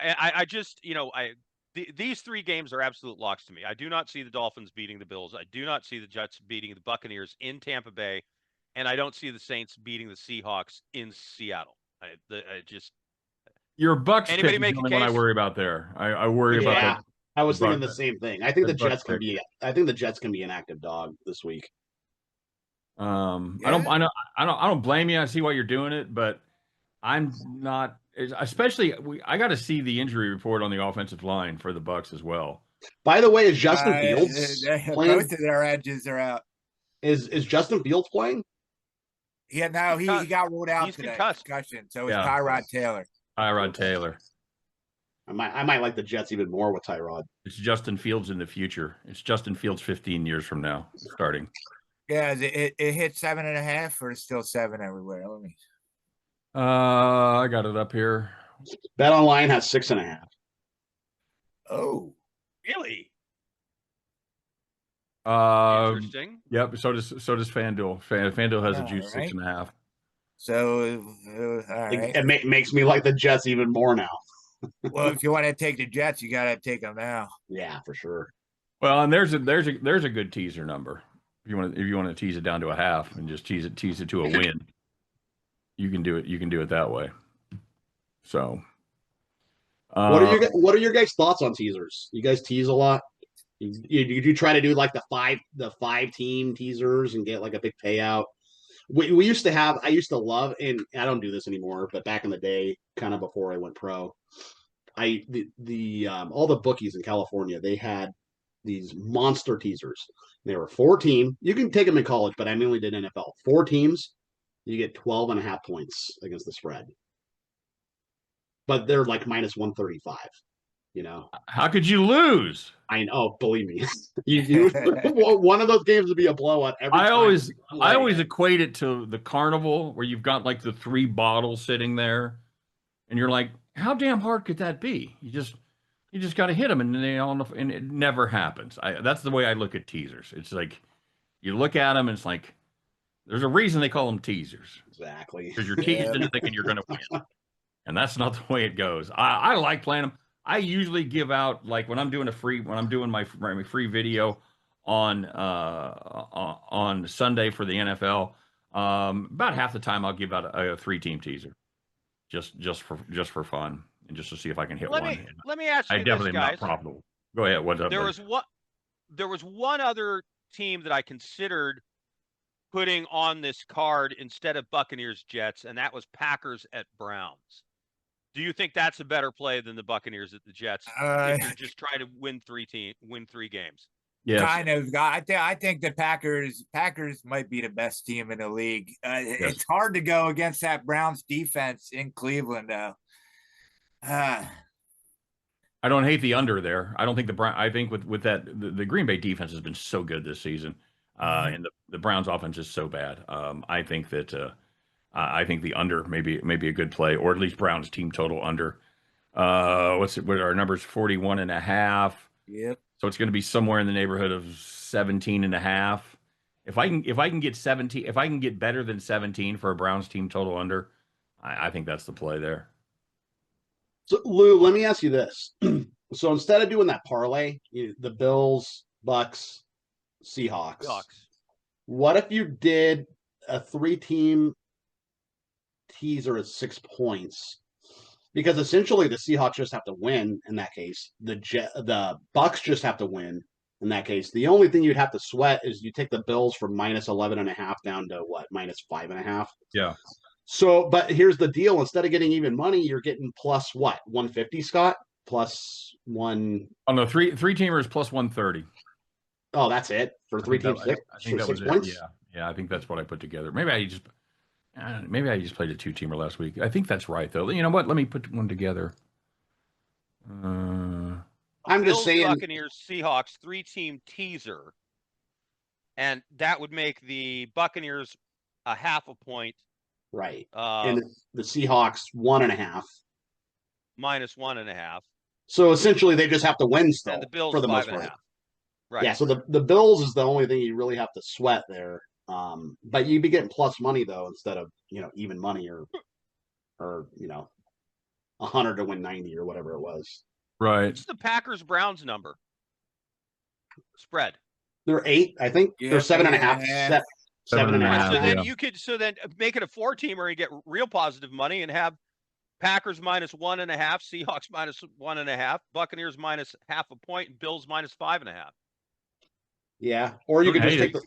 these 3 games are absolute locks to me. I do not see the Dolphins beating the Bills. I do not see the Jets beating the Buccaneers in Tampa Bay, and I don't see the Saints beating the Seahawks in Seattle. Your Bucks pick is the one I worry about there. I worry about that. I was thinking the same thing. I think the Jets can be. I think the Jets can be an active dog this week. I don't blame you. I see why you're doing it, but I'm not. Especially, I got to see the injury report on the offensive line for the Bucks as well. By the way, is Justin Fields playing? Both of their edges are out. Is Justin Fields playing? Yeah, no, he got ruled out today. Concussion. So it's Tyrod Taylor. Tyrod Taylor. I might like the Jets even more with Tyrod. It's Justin Fields in the future. It's Justin Fields 15 years from now, starting. Yeah, it hit 7.5 or it's still 7 everywhere. Let me. I got it up here. Bet Online has 6.5. Oh, really? Interesting. Yep. So does FanDuel. FanDuel has a juice 6.5. So all right. It makes me like the Jets even more now. Well, if you want to take the Jets, you got to take them now. Yeah, for sure. Well, and there's a good teaser number. If you want to tease it down to a half and just tease it to a win, you can do it. You can do it that way. So, what are your guys' thoughts on teasers? You guys tease a lot. You try to do like the 5-team teasers and get like a big payout. We used to have. I used to love, and I don't do this anymore. But back in the day, kind of before I went pro, all the bookies in California, they had these monster teasers. They were 4-team. You can take them in college, but I mainly did NFL. 4 teams, you get 12.5 points against the spread. But they're like minus 135. How could you lose? I know, believe me. One of those games would be a blowout every time. I always equate it to the carnival where you've got like the 3 bottles sitting there, and you're like, how damn hard could that be? You just got to hit them, and and it never happens. That's the way I look at teasers. It's like you look at them, and it's like there's a reason they call them teasers. Exactly, because you're teased into thinking you're going to win, and that's not the way it goes. I like playing them. I usually give out, like when I'm doing my free video on Sunday for the NFL, about half the time I'll give out a 3-team teaser, just for fun and just to see if I can hit one. Let me ask you I definitely this, guys. am not profitable. Go ahead. What's up? There was one other team that I considered putting on this card instead of Buccaneers Jets, and that was Packers at Browns. Do you think that's a better play than the Buccaneers at the Jets if you're just trying to win 3 games? Yes. Kind of. I think the Packers might be the best team in the league. Yes. It's hard to go against that Browns defense in Cleveland, though. I don't hate the under there. I don't think I think with that the Green Bay defense has been so good this season, and the Browns offense is so bad. I think that. I think the under may be a good play, or at least Browns team total under. What are our numbers? 41.5. Yep. So it's going to be somewhere in the neighborhood of 17.5. If I can get 17, if I can get better than 17 for a Browns team total under, I think that's the play there. So Lou, let me ask you this. So instead of doing that parlay, the Bills, Bucks, Seahawks, what if you did a 3-team teaser at 6 points? Because essentially the Seahawks just have to win in that case. The Bucks just have to win in that case. The only thing you'd have to sweat is you take the Bills from minus 11.5 down to what, minus 5.5. Yeah. So, but here's the deal: instead of getting even money, you're getting plus what, 150, Scott? Plus one. Oh no, three teamers plus 130. Oh, that's it for 3 teams. I think that was 6 points. it. Yeah. I think that's what I put together. Maybe I just played a 2-teamer last week. I think that's right though. You know what? Let me put one together. I'm just Bills, saying. Buccaneers, Seahawks 3-team teaser, and that would make the Buccaneers a half a point. Right. And the Seahawks 1.5. Minus 1.5. So essentially they just have to win still, And the Bills for the most 5.5. part. Right. Yeah, so the Bills is the only thing you really have to sweat there. But you'd be getting plus money though, instead of, even money or 100 to win 90 or whatever it was. Right. What's the Packers Browns number? Spread. They're 8, I think. Yeah, They're 7.5. 7.5. So then make it a 4-teamer and get real positive money and have Packers minus 1.5, Seahawks minus 1.5, Buccaneers minus half a point, and Bills minus 5.5. Yeah. Or you could just hate take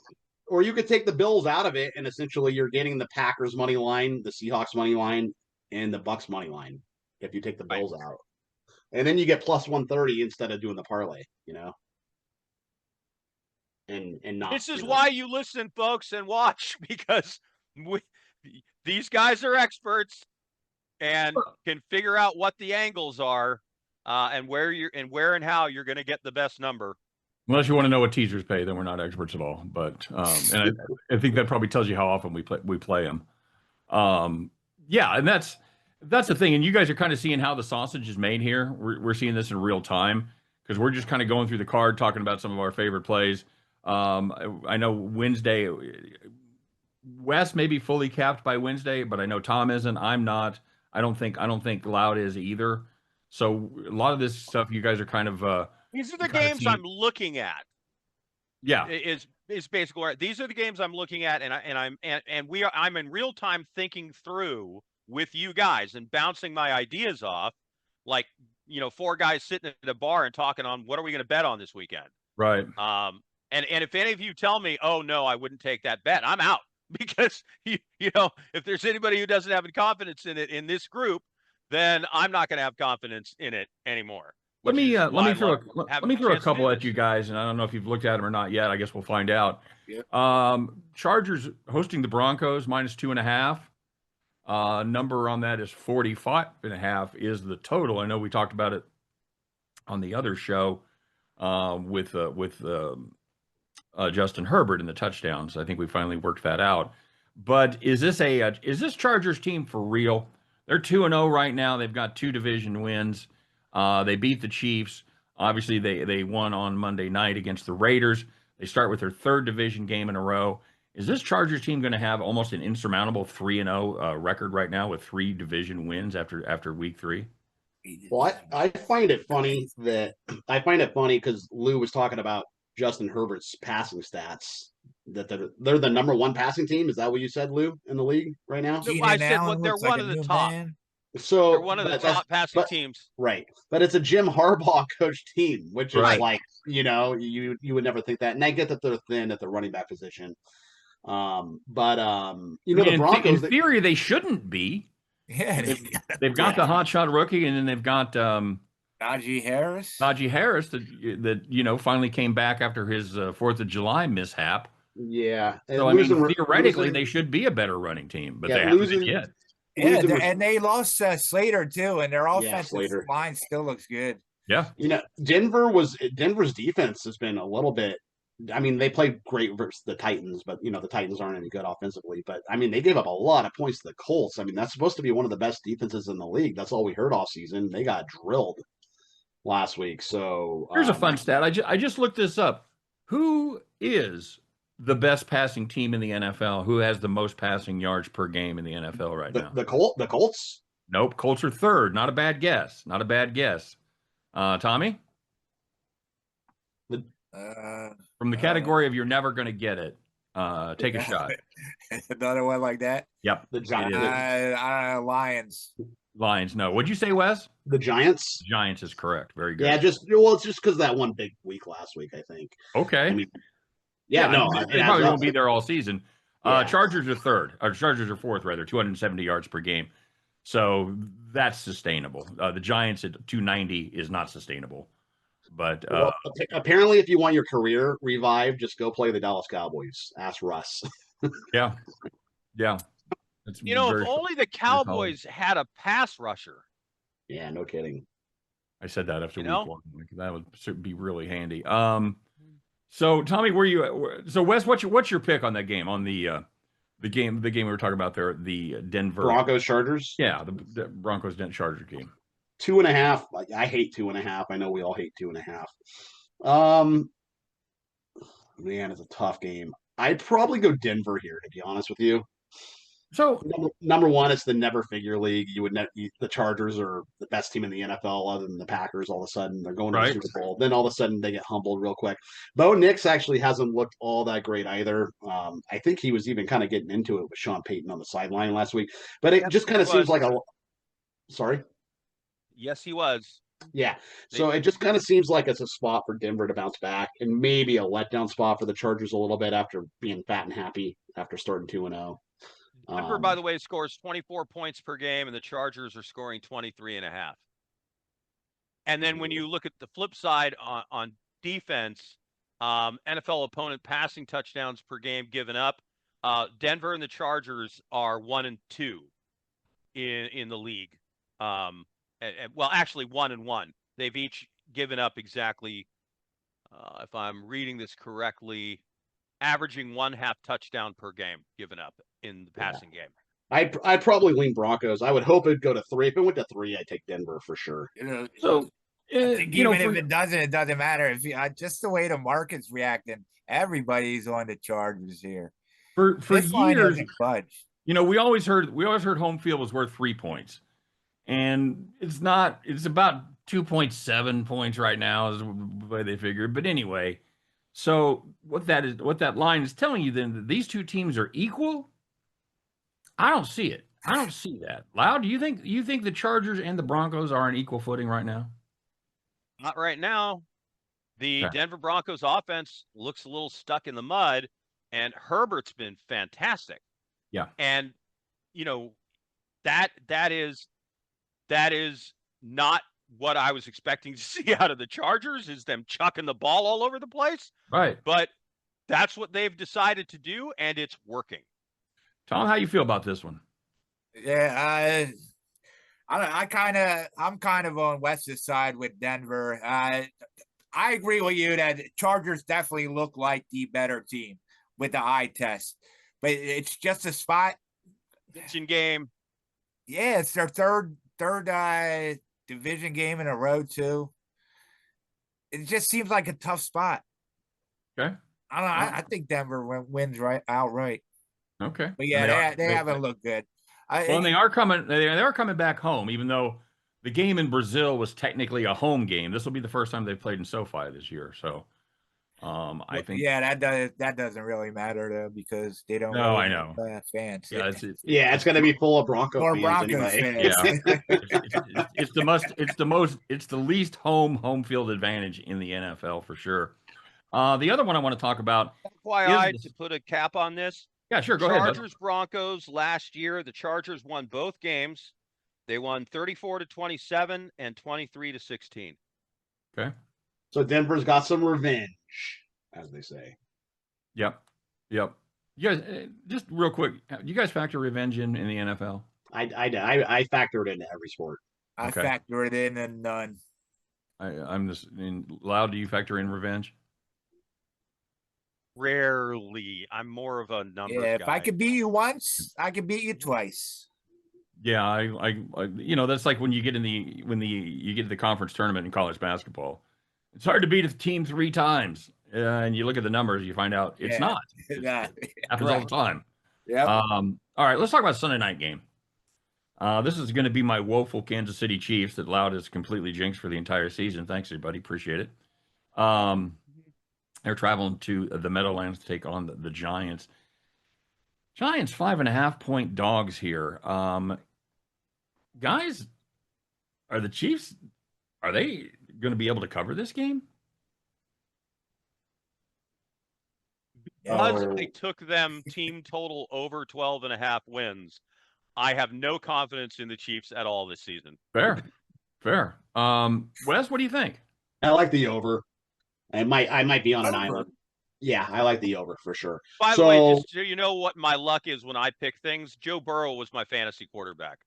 you could take the Bills out of it, and essentially you're getting the Packers money line, the Seahawks money line, and the Bucks money line if you take the Bills out. And then you get plus 130 instead of doing the parlay, And not. This is why you listen, folks, and watch, because these guys are experts and can figure out what the angles are, and where and how you're going to get the best number. Unless you want to know what teasers pay, then we're not experts at all. But and I think that probably tells you how often we play them. Yeah, and that's the thing. And you guys are kind of seeing how the sausage is made here. We're seeing this in real time because we're just kind of going through the card, talking about some of our favorite plays. I know Wednesday, Wes may be fully capped by Wednesday, but I know Tom isn't. I'm not. I don't think Loud is either. So a lot of this stuff, you guys are kind of. These are the games I'm looking at. Yeah, is basically right. These are the games I'm looking at, I'm in real time thinking through with you guys and bouncing my ideas off, like 4 guys sitting at a bar and talking on what are we going to bet on this weekend. Right. And if any of you tell me, oh no, I wouldn't take that bet, I'm out, because if there's anybody who doesn't have confidence in it in this group, then I'm not going to have confidence in it anymore. Let me throw a couple at you guys, and I don't know if you've looked at them or not yet. I guess we'll find out. Yep. Chargers hosting the Broncos minus 2.5. Number on that is 45.5 is the total. I know we talked about it on the other show with Justin Herbert and the touchdowns. I think we finally worked that out. But is this Chargers team for real? They're 2-0 right now. They've got 2 division wins. They beat the Chiefs. Obviously, they won on Monday night against the Raiders. They start with their 3rd division game in a row. Is this Chargers team going to have almost an insurmountable 3-0 record right now with 3 division wins after week 3? Well, I find it funny because Lou was talking about Justin Herbert's passing stats. That they're the number 1 passing team. Is that what you said, Lou, in the league right now? I said they're one of the top. So they're one of the top passing teams. Right. But it's a Jim Harbaugh coached team, which is right. like, you would never think that. And I get that they're thin at the running back position. The Broncos, in theory, they shouldn't be. Yeah. They've got the hotshot rookie, and then they've got Najee Harris. Najee Harris that finally came back after his 4th of July mishap. Yeah. So theoretically, they should be a better running team, but they haven't been yet. Yeah, and they lost Slater too, and their offensive line still looks good. Yeah. Denver's defense has been a little bit I mean, they played great versus the Titans, but the Titans aren't any good offensively. But I mean, they gave up a lot of points to the Colts. I mean, that's supposed to be one of the best defenses in the league. That's all we heard all season. They got drilled last week. So Here's a fun stat. I just looked this up. Who is the best passing team in the NFL? Who has the most passing yards per game in the NFL right now? the Colts. Nope. Colts are third. Not a bad guess. Not a bad guess. Tommy? From the category of you're never going to get it, take a shot. Another one like that. Yep. The Giants. I don't know. Lions. Lions. No. What'd you say, Wes? The Giants. Giants is correct. Very good. Yeah, it's just because that one big week last week, I think. Okay. I mean, no, they probably won't be there all season. Yeah. Chargers are third. Or Chargers are fourth, rather. 270 yards per game. So that's sustainable. The Giants at 290 is not sustainable. But apparently, if you want your career revived, just go play the Dallas Cowboys. Ask Russ. yeah. That's if only the Cowboys had a pass rusher. Yeah, no kidding. I said that after week one. That would be really handy. So Tommy, so Wes, what's your pick on that game? On the game we were talking about there, the Denver Broncos Chargers. Yeah, the Broncos Charger game. 2.5. I hate 2.5. I know we all hate 2.5. Man, it's a tough game. I'd probably go Denver here, to be honest with you. So number one, it's the never figure league. The Chargers are the best team in the NFL, other than the Packers. All of a sudden, they're going to the Super Bowl. Then all of a sudden, they get humbled real quick. Bo Nix actually hasn't looked all that great either. I think he was even kind of getting into it with Sean Payton on the sideline last week. But it just kind of seems like Sorry. Yes, he was. Yeah. So it just kind of seems like it's a spot for Denver to bounce back, and maybe a letdown spot for the Chargers a little bit after being fat and happy after starting 2-0. Denver, by the way, scores 24 points per game, and the Chargers are scoring 23.5. And then when you look at the flip side on defense, NFL opponent passing touchdowns per game given up, Denver and the Chargers are 1 and 2 in the league. Well, actually 1 and 1. They've each given up exactly, if I'm reading this correctly, averaging 1/2 touchdown per game given up in the passing game. I'd probably lean Broncos. I would hope it'd go to 3. If it went to 3, I'd take Denver for sure. So if it doesn't matter. If just the way the market's reacting, everybody's on the Chargers here. For years, we always heard home field was worth 3 points. And it's not. It's about 2.7 points right now is the way they figured. But anyway, so what that line is telling you then that these two teams are equal? I don't see it. I don't see that. Loud, do you think the Chargers and the Broncos are on equal footing right now? Not right now. The Denver Broncos offense looks a little stuck in the mud, and Herbert's been fantastic. Yeah. And that is not what I was expecting to see out of the Chargers, is them chucking the ball all over the place. Right. But that's what they've decided to do, and it's working. Tom, how you feel about this one? Yeah, I'm kind of on Wes's side with Denver. I agree with you that Chargers definitely look like the better team with the eye test, but it's just a spot. Division game. Yeah, it's their third division game in a row too. It just seems like a tough spot. Okay. I don't know. I think Denver wins outright. Okay. But yeah, they haven't looked good. Well, they are coming. They are coming back home, even though the game in Brazil was technically a home game. This will be the first time they've played in SoFi this year. So, I think. Yeah, that doesn't really matter though, because they don't. No, I know. Fans. Yeah, it's going to be full of Broncos fans anyway. Fans. Yeah, it's the least home field advantage in the NFL for sure. The other one I want to talk about. FYI, to put a cap on this. Yeah, sure. Go ahead. Chargers Broncos last year. The Chargers won both games. They won 34-27 and 23-16. Okay. So Denver's got some revenge, as they say. Yep. You guys, just real quick, you guys factor revenge in the NFL? I factor it into every sport. I factor it in and none. I'm just Loud. Do you factor in revenge? Rarely. I'm more of a numbers Yeah, guy. if I could beat you once, I could beat you twice. Yeah, that's like when you get you get to the conference tournament in college basketball. It's hard to beat a team 3 times, and you look at the numbers, you find out it's Yeah. not. Yeah. It happens all the time. Yep. All right, let's talk about Sunday night game. This is going to be my woeful Kansas City Chiefs that Loud is completely jinxed for the entire season. Thanks, everybody. Appreciate it. They're traveling to the Meadowlands to take on the Giants. Giants 5.5-point dogs here. Guys, are the Chiefs, are they going to be able to cover this game? Because Oh. I took them team total over 12.5 wins, I have no confidence in the Chiefs at all this season. Fair. Wes, what do you think? I like the over. I might be on an Over. island. Yeah, I like the over for sure. By the way, just so you know what my luck is when I pick things, Joe Burrow was my fantasy quarterback.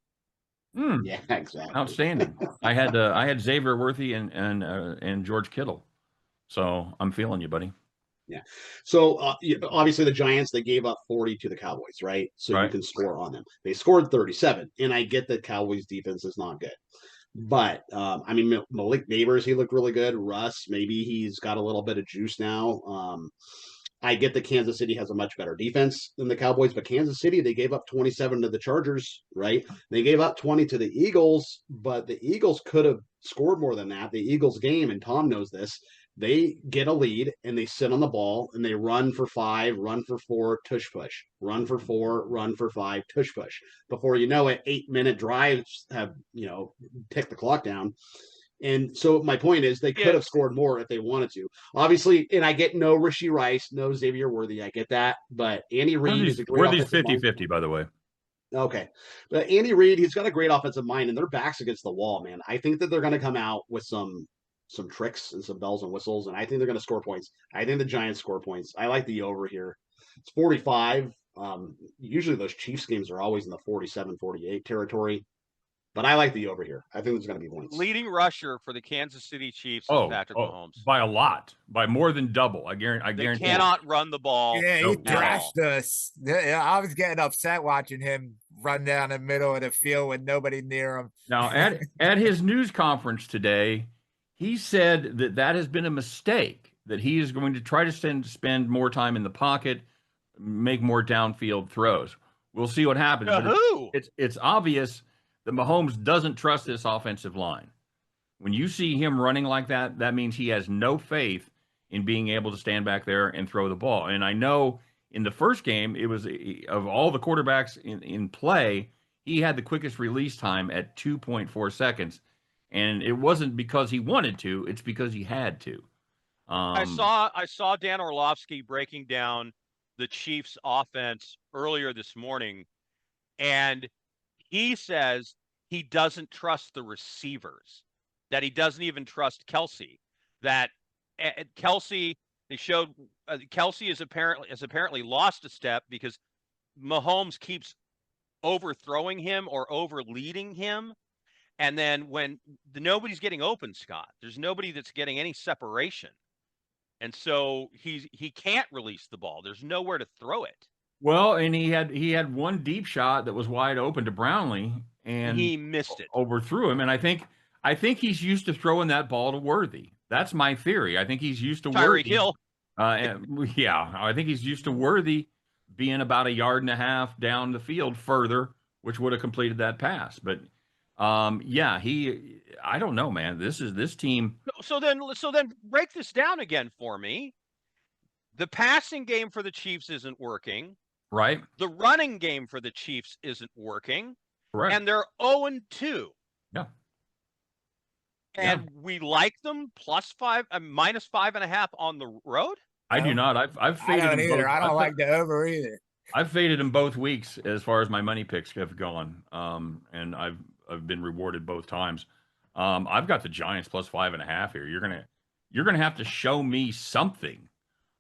Yeah, exactly. Outstanding. I had Xavier Worthy and George Kittle. So I'm feeling you, buddy. Yeah. So obviously the Giants, they gave up 40 to the Cowboys, right? So you Right. can score on them. They scored 37, and I get that Cowboys defense is not good. But I mean, Malik Neighbors, he looked really good. Russ, maybe he's got a little bit of juice now. I get that Kansas City has a much better defense than the Cowboys, but Kansas City, they gave up 27 to the Chargers, right? They gave up 20 to the Eagles, but the Eagles could have scored more than that. The Eagles game, and Tom knows this, they get a lead and they sit on the ball and they run for 5, run for 4, tush push, run for 4, run for 5, tush push. Before you know it, 8-minute drives have, ticked the clock down. And so my point is they could have scored more if they wanted to. Obviously, and I get no Rishi Rice, no Xavier Worthy. I get that. But Andy Reid is a great Worthy's offensive 50-50, by the way. Okay. But Andy Reid, he's got a great offensive mind, and their backs against the wall, man. I think that they're going to come out with some tricks and some bells and whistles, and I think they're going to score points. I think the Giants score points. I like the over here. It's 45. Usually those Chiefs games are always in the 47-48 territory. But I like the over here. I think there's going to be points. Leading rusher for the Kansas City Chiefs is Patrick Mahomes. By a lot. By more than double. I guarantee. They cannot run the ball. Yeah, he Nope. thrashed us. Yeah, I was getting upset watching him run down the middle of the field with nobody near him. Now, at his news conference today, he said that has been a mistake, that he is going to try to spend more time in the pocket, make more downfield throws. We'll see what happens. But Who? It's obvious that Mahomes doesn't trust this offensive line. When you see him running like that, that means he has no faith in being able to stand back there and throw the ball. And I know in the first game, it was of all the quarterbacks in play, he had the quickest release time at 2.4 seconds. And it wasn't because he wanted to, it's because he had to. I saw Dan Orlovsky breaking down the Chiefs offense earlier this morning, and he says he doesn't trust the receivers, that he doesn't even trust Kelsey, that Kelsey, they showed Kelsey has apparently lost a step because Mahomes keeps overthrowing him or over leading him. And then when nobody's getting open, Scott, there's nobody that's getting any separation. And so he can't release the ball. There's nowhere to throw it. Well, and he had one deep shot that was wide open to Brownlee, and he missed it, overthrew him. And I think he's used to throwing that ball to Worthy. That's my theory. I think he's used to Tyreek Hill. Yeah, I think he's used to Worthy being about 1.5 yards down the field further, which would have completed that pass. But I don't know, man. This team. So then break this down again for me. The passing game for the Chiefs isn't working. Right. The running game for the Chiefs isn't working. Correct. And they're 0-2. Yeah. And we like them +5, -5.5 on the road. I do not. I've faded I don't them either. both. I don't like the over either. I've faded them both weeks as far as my money picks have gone. And I've been rewarded both times. I've got the Giants +5.5 here. You're gonna have to show me something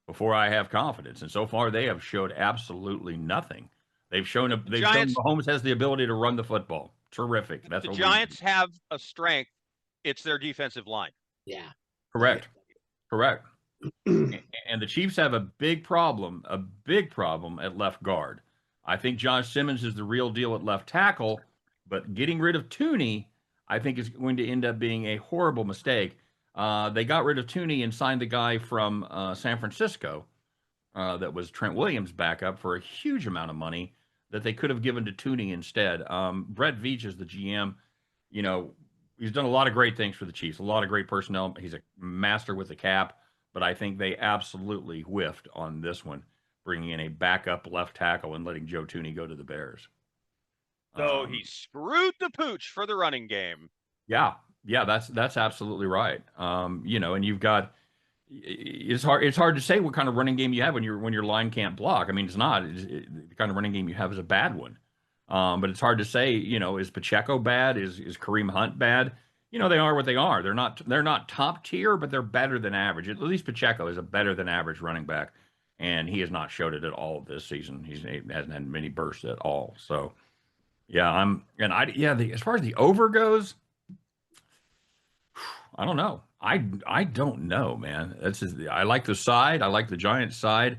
before I have confidence. And so far, they have showed absolutely nothing. They've shown Mahomes has the ability to run the football. Terrific. That's the Giants have a strength. It's their defensive line. Yeah. Correct. And the Chiefs have a big problem at left guard. I think Josh Simmons is the real deal at left tackle, but getting rid of Tooney, I think, is going to end up being a horrible mistake. They got rid of Tooney and signed the guy from San Francisco that was Trent Williams' backup for a huge amount of money that they could have given to Tooney instead. Brett Veach is the GM. You know, he's done a lot of great things for the Chiefs, a lot of great personnel. He's a master with the cap, but I think they absolutely whiffed on this one, bringing in a backup left tackle and letting Joe Tooney go to the Bears. So he screwed the pooch for the running game. Yeah, that's absolutely right. You know, and you've got it's hard to say what kind of running game you have when your line can't block. I mean, the kind of running game you have is a bad one. But it's hard to say, you know, is Pacheco bad? Is Kareem Hunt bad? You know, they are what they are. They're not top tier, but they're better than average. At least Pacheco is a better than average running back, and he has not showed it at all this season. He hasn't had many bursts at all. So, yeah, as far as the over goes, I don't know. I don't know, man. I like the side. I like the Giants side.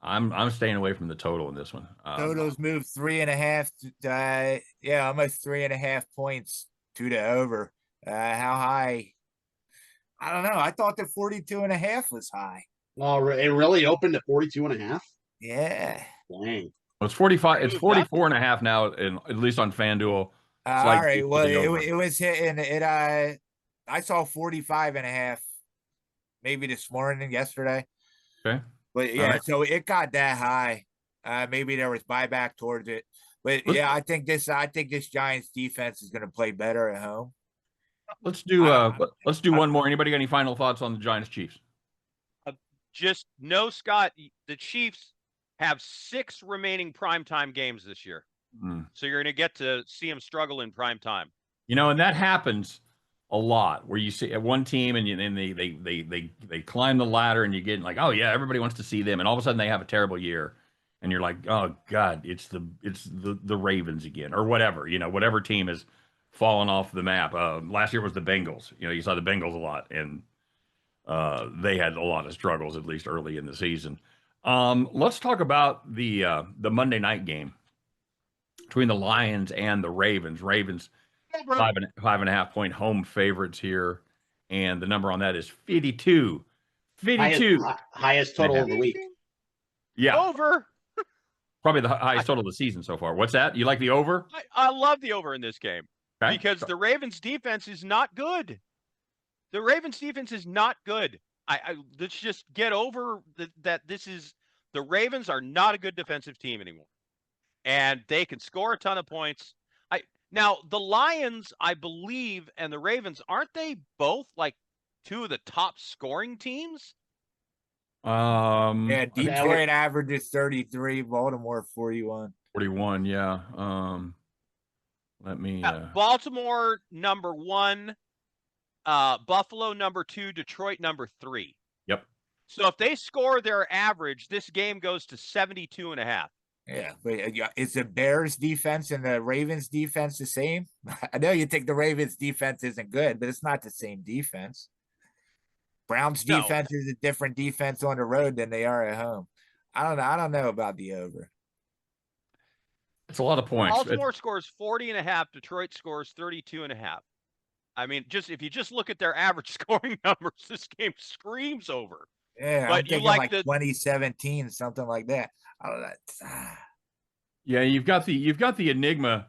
I'm staying away from the total in this one. Totals moved 3.5. Almost 3.5 points to the over. How high? I don't know. I thought that 42.5 was high. Oh, it really opened at 42.5? Yeah. Dang. Well, it's 45. It's 44.5 now, at least on FanDuel. All right. Well, it was hitting it. I saw 45.5 maybe this morning, yesterday. Okay. But yeah, right. So it got that high. Maybe there was buyback towards it. But yeah, I think this Giants defense is going to play better at home. Let's do one more. Anybody got any final thoughts on the Giants Chiefs? Just no, Scott. The Chiefs have 6 remaining primetime games this year. So you're going to get to see them struggle in prime time. You know, and that happens a lot where you see at one team and they climb the ladder and you get like, oh yeah, everybody wants to see them, and all of a sudden they have a terrible year, and you're like, oh god, it's the Ravens again or whatever, you know, whatever team has fallen off the map. Last year was the Bengals. You know, you saw the Bengals a lot, and they had a lot of struggles at least early in the season. Let's talk about the Monday night game between the Lions and the Ravens. Ravens 5.5 point home favorites here, and the number on that is 52. Highest total of the week. Yeah, over. Probably the highest total of the season so far. What's that? You like the over? I love the over in this game, okay, because the Ravens defense is not good. The Ravens defense is not good. Let's just get over that. The Ravens are not a good defensive team anymore, and they can score a ton of points. Now, the Lions, I believe, and the Ravens, aren't they both like 2 of the top scoring teams? Yeah, Detroit averages 33, Baltimore 41. 41, yeah. Let me Baltimore number 1, Buffalo number 2, Detroit number 3. Yep. So if they score their average, this game goes to 72.5. Yeah, but is the Bears defense and the Ravens defense the same? I know you think the Ravens defense isn't good, but it's not the same defense. Browns defense is a different defense on the road than they are at home. I don't know about the over. It's a lot of points. Baltimore scores 40.5. Detroit scores 32.5. I mean, if you just look at their average scoring numbers, this game screams over. Yeah, but you like 2017, something like that. Yeah, you've got the enigma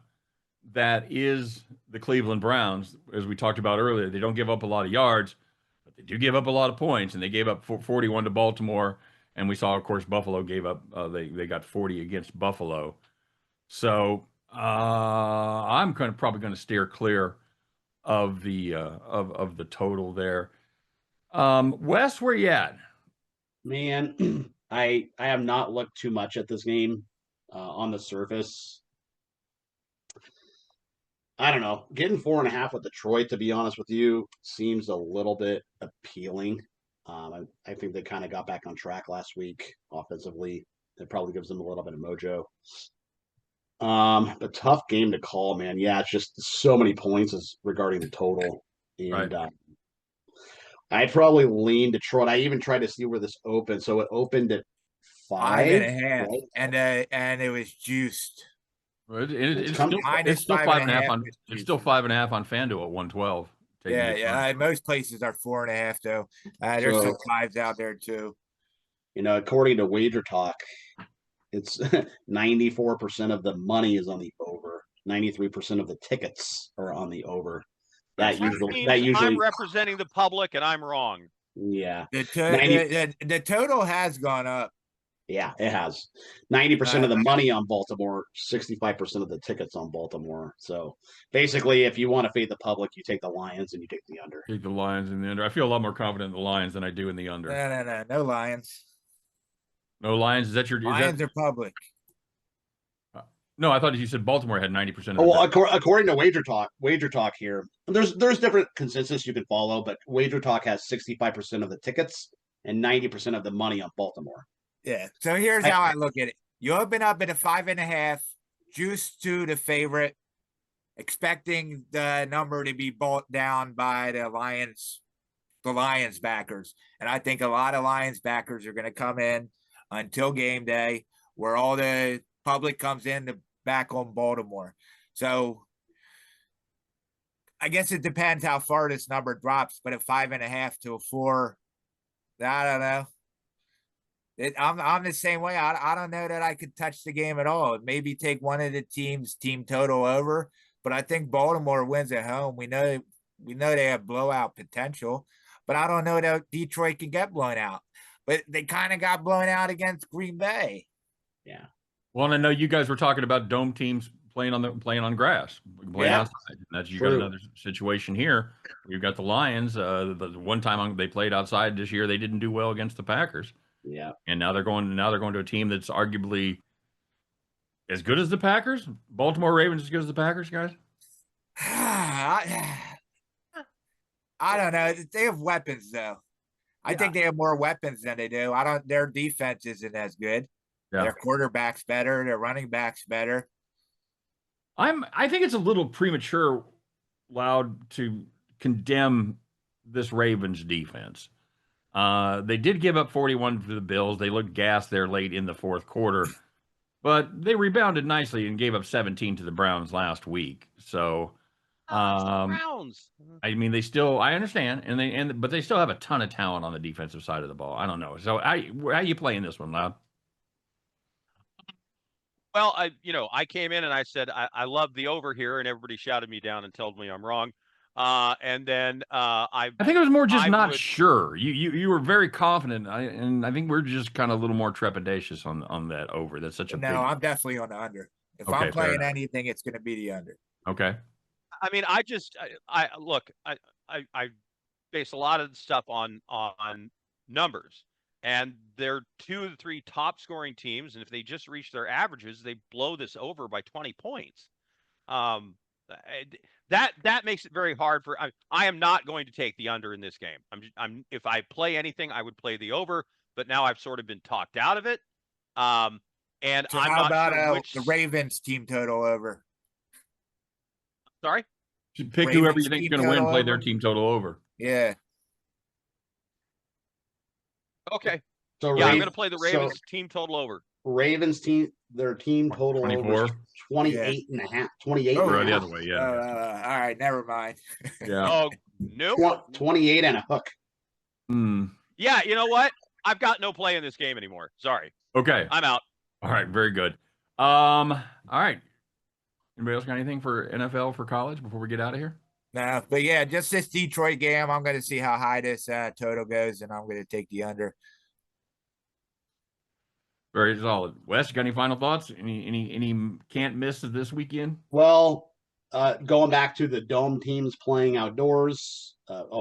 that is the Cleveland Browns, as we talked about earlier. They don't give up a lot of yards, but they do give up a lot of points, and they gave up 41 to Baltimore, and we saw, of course, Buffalo gave up. They got 40 against Buffalo. So I'm probably going to steer clear of the of the total there. Wes, where you at? Man, I have not looked too much at this game on the surface. I don't know. Getting 4.5 with Detroit, to be honest with you, seems a little bit appealing. I think they kind of got back on track last week offensively. It probably gives them a little bit of mojo. But tough game to call, man. Yeah, it's just so many points as regarding the total. And right. I'd probably lean Detroit. I even tried to see where this opened. So it opened at 5.5, right? and it was juiced. It's It's coming. still Minus it's still 5.5 on was it's juiced. still 5.5 on FanDuel at 112. Taking Yeah, the yeah. under. Most places are 4.5 though. There's some So, 5s out there too. according to Wager Talk, it's 94% of the money is on the over. 93% of the tickets are on the over. That means I'm representing the public and I'm wrong. Yeah. The total has gone up. Yeah, it has 90% of the money on Baltimore, 65% of the tickets on Baltimore. So basically, if you want to fade the public, you take the Lions and you take the under. Take the Lions in the under. I feel a lot more confident in the Lions than I do in the under. No Lions. No Lions. Is that your? Lions are public. No, I thought you said Baltimore had 90%. Well, according to Wager Talk here, there's different consensus you can follow, but Wager Talk has 65% of the tickets and 90% of the money on Baltimore. Yeah. So here's how I look at it. You open up at a 5.5, juice to the favorite, expecting the number to be bought down by the Lions backers. And I think a lot of Lions backers are going to come in until game day, where all the public comes in to back on Baltimore. So I guess it depends how far this number drops, but a 5.5 to a 4, I don't know. I'm the same way. I don't know that I could touch the game at all. Maybe take one of the teams' team total over, but I think Baltimore wins at home. We know they have blowout potential, but I don't know that Detroit can get blown out. But they kind of got blown out against Green Bay. Yeah. Well, and I know you guys were talking about dome teams playing on grass, playing outside. That's you got another situation here. You've got the Lions. The one time they played outside this year, they didn't do well against the Packers. Yeah. And now they're going to a team that's arguably as good as the Packers. Baltimore Ravens as good as the Packers, guys. I don't know. They have weapons though. I think they have more weapons than they do. Their defense isn't as good. Yeah. Their quarterback's better, their running back's better. I think it's a little premature, Loud, to condemn this Ravens defense. They did give up 41 to the Bills. They looked gassed there late in the fourth quarter, but they rebounded nicely and gave up 17 to the Browns last week. So, Browns. I mean, I understand, but they still have a ton of talent on the defensive side of the ball. I don't know. So, how you playing this one, Loud? Well, I came in and I said I love the over here, and everybody shouted me down and told me I'm wrong. And then I think it was more just sure. You were very confident, and I think we're just kind of a little more trepidatious on that over. That's such a no. I'm definitely on the under. If I'm playing anything, it's going to be the under. Okay. I mean, I base a lot of the stuff on numbers, and they're 2 of the 3 top scoring teams, and if they just reach their averages, they blow this over by 20 points. That makes it very hard for. I am not going to take the under in this game. If I play anything, I would play the over, but now I've sort of been talked out of it. And so I'm how not about sure the Ravens team total over? Sorry, pick whoever you think is going to win. Play their team total over. Yeah. Okay. So I'm going to play the Ravens team total over. Ravens team, their team total 24. over 28 and a half. 28. Oh, the other way, yeah. All right, never mind. Yeah. Oh, nope. 28 and a hook. Yeah, you know what? I've got no play in this game anymore. Sorry. Okay. I'm out. All right, very good. All right. Anybody else got anything for NFL for college before we get out of here? No, but yeah, just this Detroit game. I'm going to see how high this total goes, and I'm going to take the under. Very solid. Wes, you got any final thoughts? Any can't miss of this weekend? Well, going back to the dome teams playing outdoors,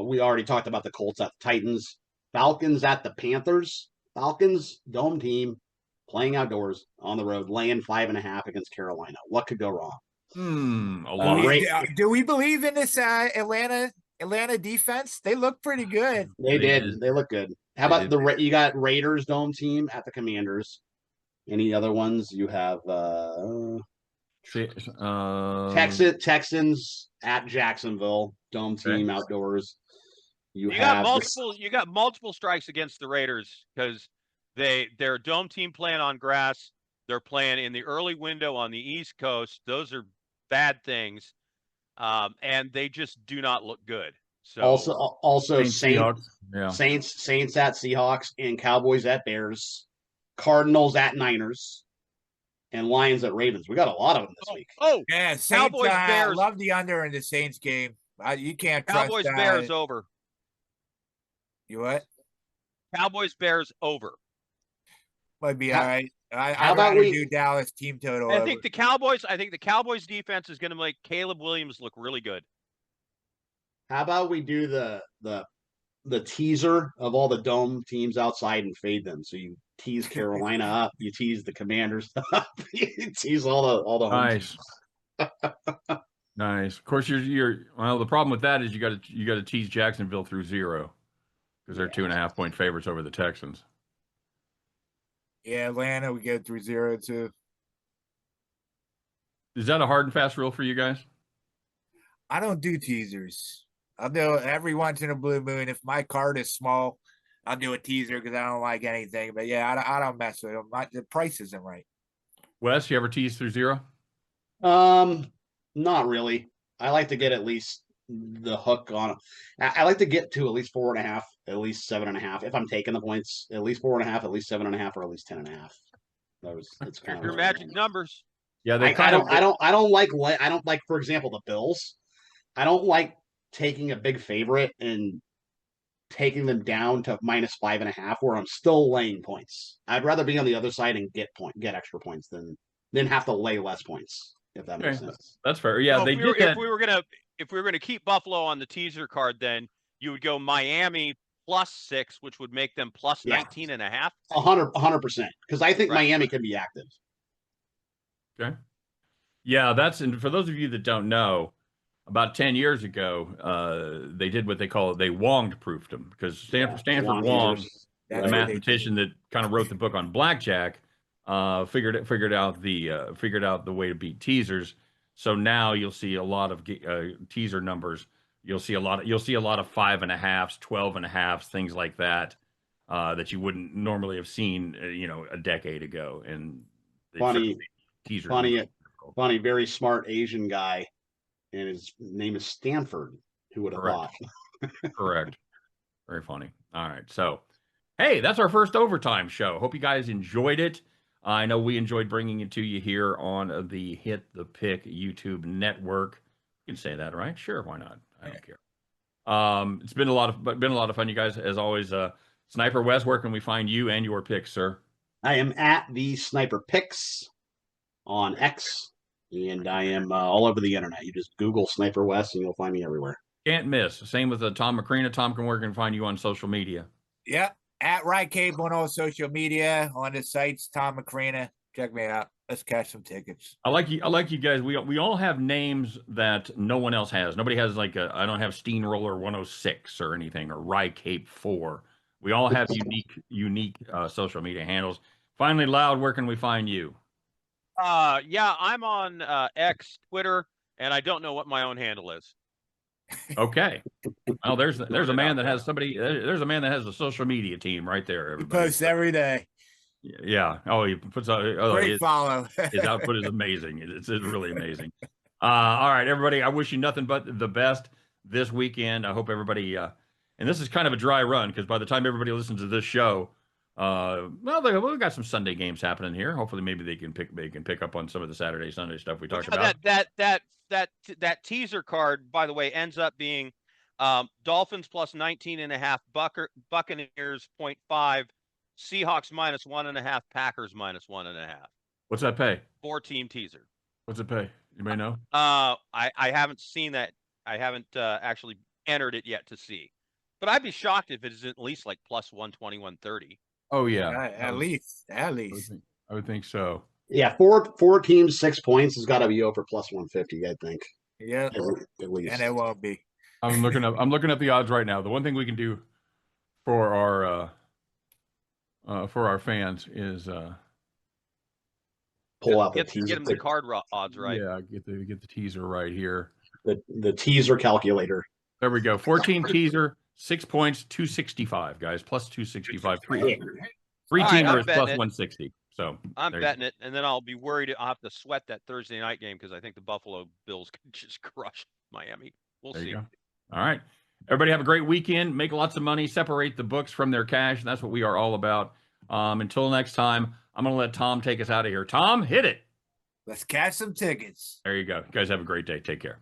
we already talked about the Colts at the Titans, Falcons at the Panthers. Falcons dome team playing outdoors on the road, laying 5.5 against Carolina. What could go wrong? A lot. Do we believe in this Atlanta defense? They look pretty good. They did. They look good. How about you got Raiders dome team at the Commanders? Any other ones? You have Texans at Jacksonville dome team outdoors. You got have this- multiple. You got multiple strikes against the Raiders because they're a dome team playing on grass. They're playing in the early window on the East Coast. Those are bad things, and they just do not look good. So also Saints, Saints, Seahawks. Yeah. Saints at Seahawks, and Cowboys at Bears, Cardinals at Niners, and Lions at Ravens. We got a lot of them this week. Oh, Yeah, Saints. Cowboys, Bears. Love the under in the Saints game. You can't trust Cowboys Bears over. You what? Cowboys Bears over. Might be How- all right. how I'd about rather we- do Dallas team total. I over. think the Cowboys defense is going to make Caleb Williams look really good. How about we do the teaser of all the dome teams outside and fade them? So you tease Carolina up, you tease the Commanders up, you tease all the home Nice. teams. Nice. Of course, well. The problem with that is you got to tease Jacksonville through 0 because they're 2.5-point favorites over the Texans. Yeah, Atlanta, we go through 0 too. Is that a hard and fast rule for you guys? I don't do teasers. I'll do it every once in a blue moon. If my card is small, I'll do a teaser because I don't like anything. But yeah, I don't mess with them. The price isn't right. Wes, you ever tease through 0? Not really. I like to get at least the hook on. I like to get to at least 4.5, at least 7.5. If I'm taking the points, at least 4.5, at least 7.5, or at least 10.5. That's kind of Your magic numbers. Yeah, they I don't like, for example, the Bills. I don't like taking a big favorite and taking them down to -5.5 where I'm still laying points. I'd rather be on the other side and get extra points than have to lay less points, if that makes Okay. sense. That's fair. Yeah, Well, they did that. If we were gonna keep Buffalo on the teaser card, then you would go Miami +6, which would make them plus Yeah. 19.5. 100%. Because I think Right. Miami can be active. Okay. Yeah, and for those of you that don't know, about 10 years ago, they did what they they Wonged proofed them because Stanford Wong, teasers. That's the what they mathematician that kind of wrote the book on blackjack, figured out the way to beat teasers. So now you'll see a lot of teaser numbers. You'll see a lot of 5.5s, 12.5s, things like that that you wouldn't normally have seen, a decade ago. And they Funny, certainly made teasers funny, more difficult. Funny, very smart Asian guy, and his name is Stanford. Who would have Correct. thought? Correct. Very funny. All right. So, hey, that's our first overtime show. Hope you guys enjoyed it. I know we enjoyed bringing it to you here on the Hit the Pick YouTube network. You can say that, right? Sure, why not? I don't care. It's been a lot of fun, you guys. As always, Sniper Wes, where can we find you and your picks, sir? I am at the Sniper Picks on X, and I am all over the internet. You just Google Sniper West, and you'll find me everywhere. Can't miss. Same with Tom Macrina. Tom, where can we find you on social media? Yep. At Right Cable on all social media, on the sites, Tom Macrina. Check me out. Let's catch some tickets. I like you guys. We all have names that no one else has. Nobody has I don't have Steamroller 106 or anything or Rye Cape 4. We all have unique social media handles. Finally, Loud, where can we find you? Yeah, I'm on X, Twitter, and I don't know what my own handle is. Okay. Well, there's a man that has there's a man that has a social media team right there. He Everybody. posts every day. Yeah. Oh, he puts out. Oh, Great follow. his output is amazing. It's really amazing. All right, everybody. I wish you nothing but the best this weekend. I hope everybody. And this is kind of a dry run because by the time everybody listens to this show, we've got some Sunday games happening here. Hopefully, maybe they can pick up on some of the Saturday, Sunday stuff we talked about. That teaser card, by the way, ends up being Dolphins plus 19.5, Buccaneers 0.5, Seahawks -1.5, Packers -1.5. What's that pay? 4-team teaser. What's it pay? You may know. I haven't seen that. I haven't actually entered it yet to see, but I'd be shocked if it is at least like plus 120, 130. Oh yeah, At least. I would think so. Yeah, four teams, 6 points has got to be over plus 150. I think Yeah. at least. And it won't be. I'm looking up the odds right now. The one thing we can do for our fans is pull out the Get teaser. them the card odds right. Yeah, get the teaser right here. The teaser calculator. There we go. 14 teaser, 6 points, 265, guys, plus 265. Three Yeah. All right, teamer I'm is plus betting it. 160. So I'm there you betting it, and then I'll be worried I'll have to sweat that Thursday night game because I think the Buffalo Bills could just crush Miami. We'll There see. you go. All right. Everybody have a great weekend. Make lots of money. Separate the books from their cash. That's what we are all about. Until next time, I'm going to let Tom take us out of here. Tom, hit it. Let's catch some tickets. There you go. You guys have a great day. Take care.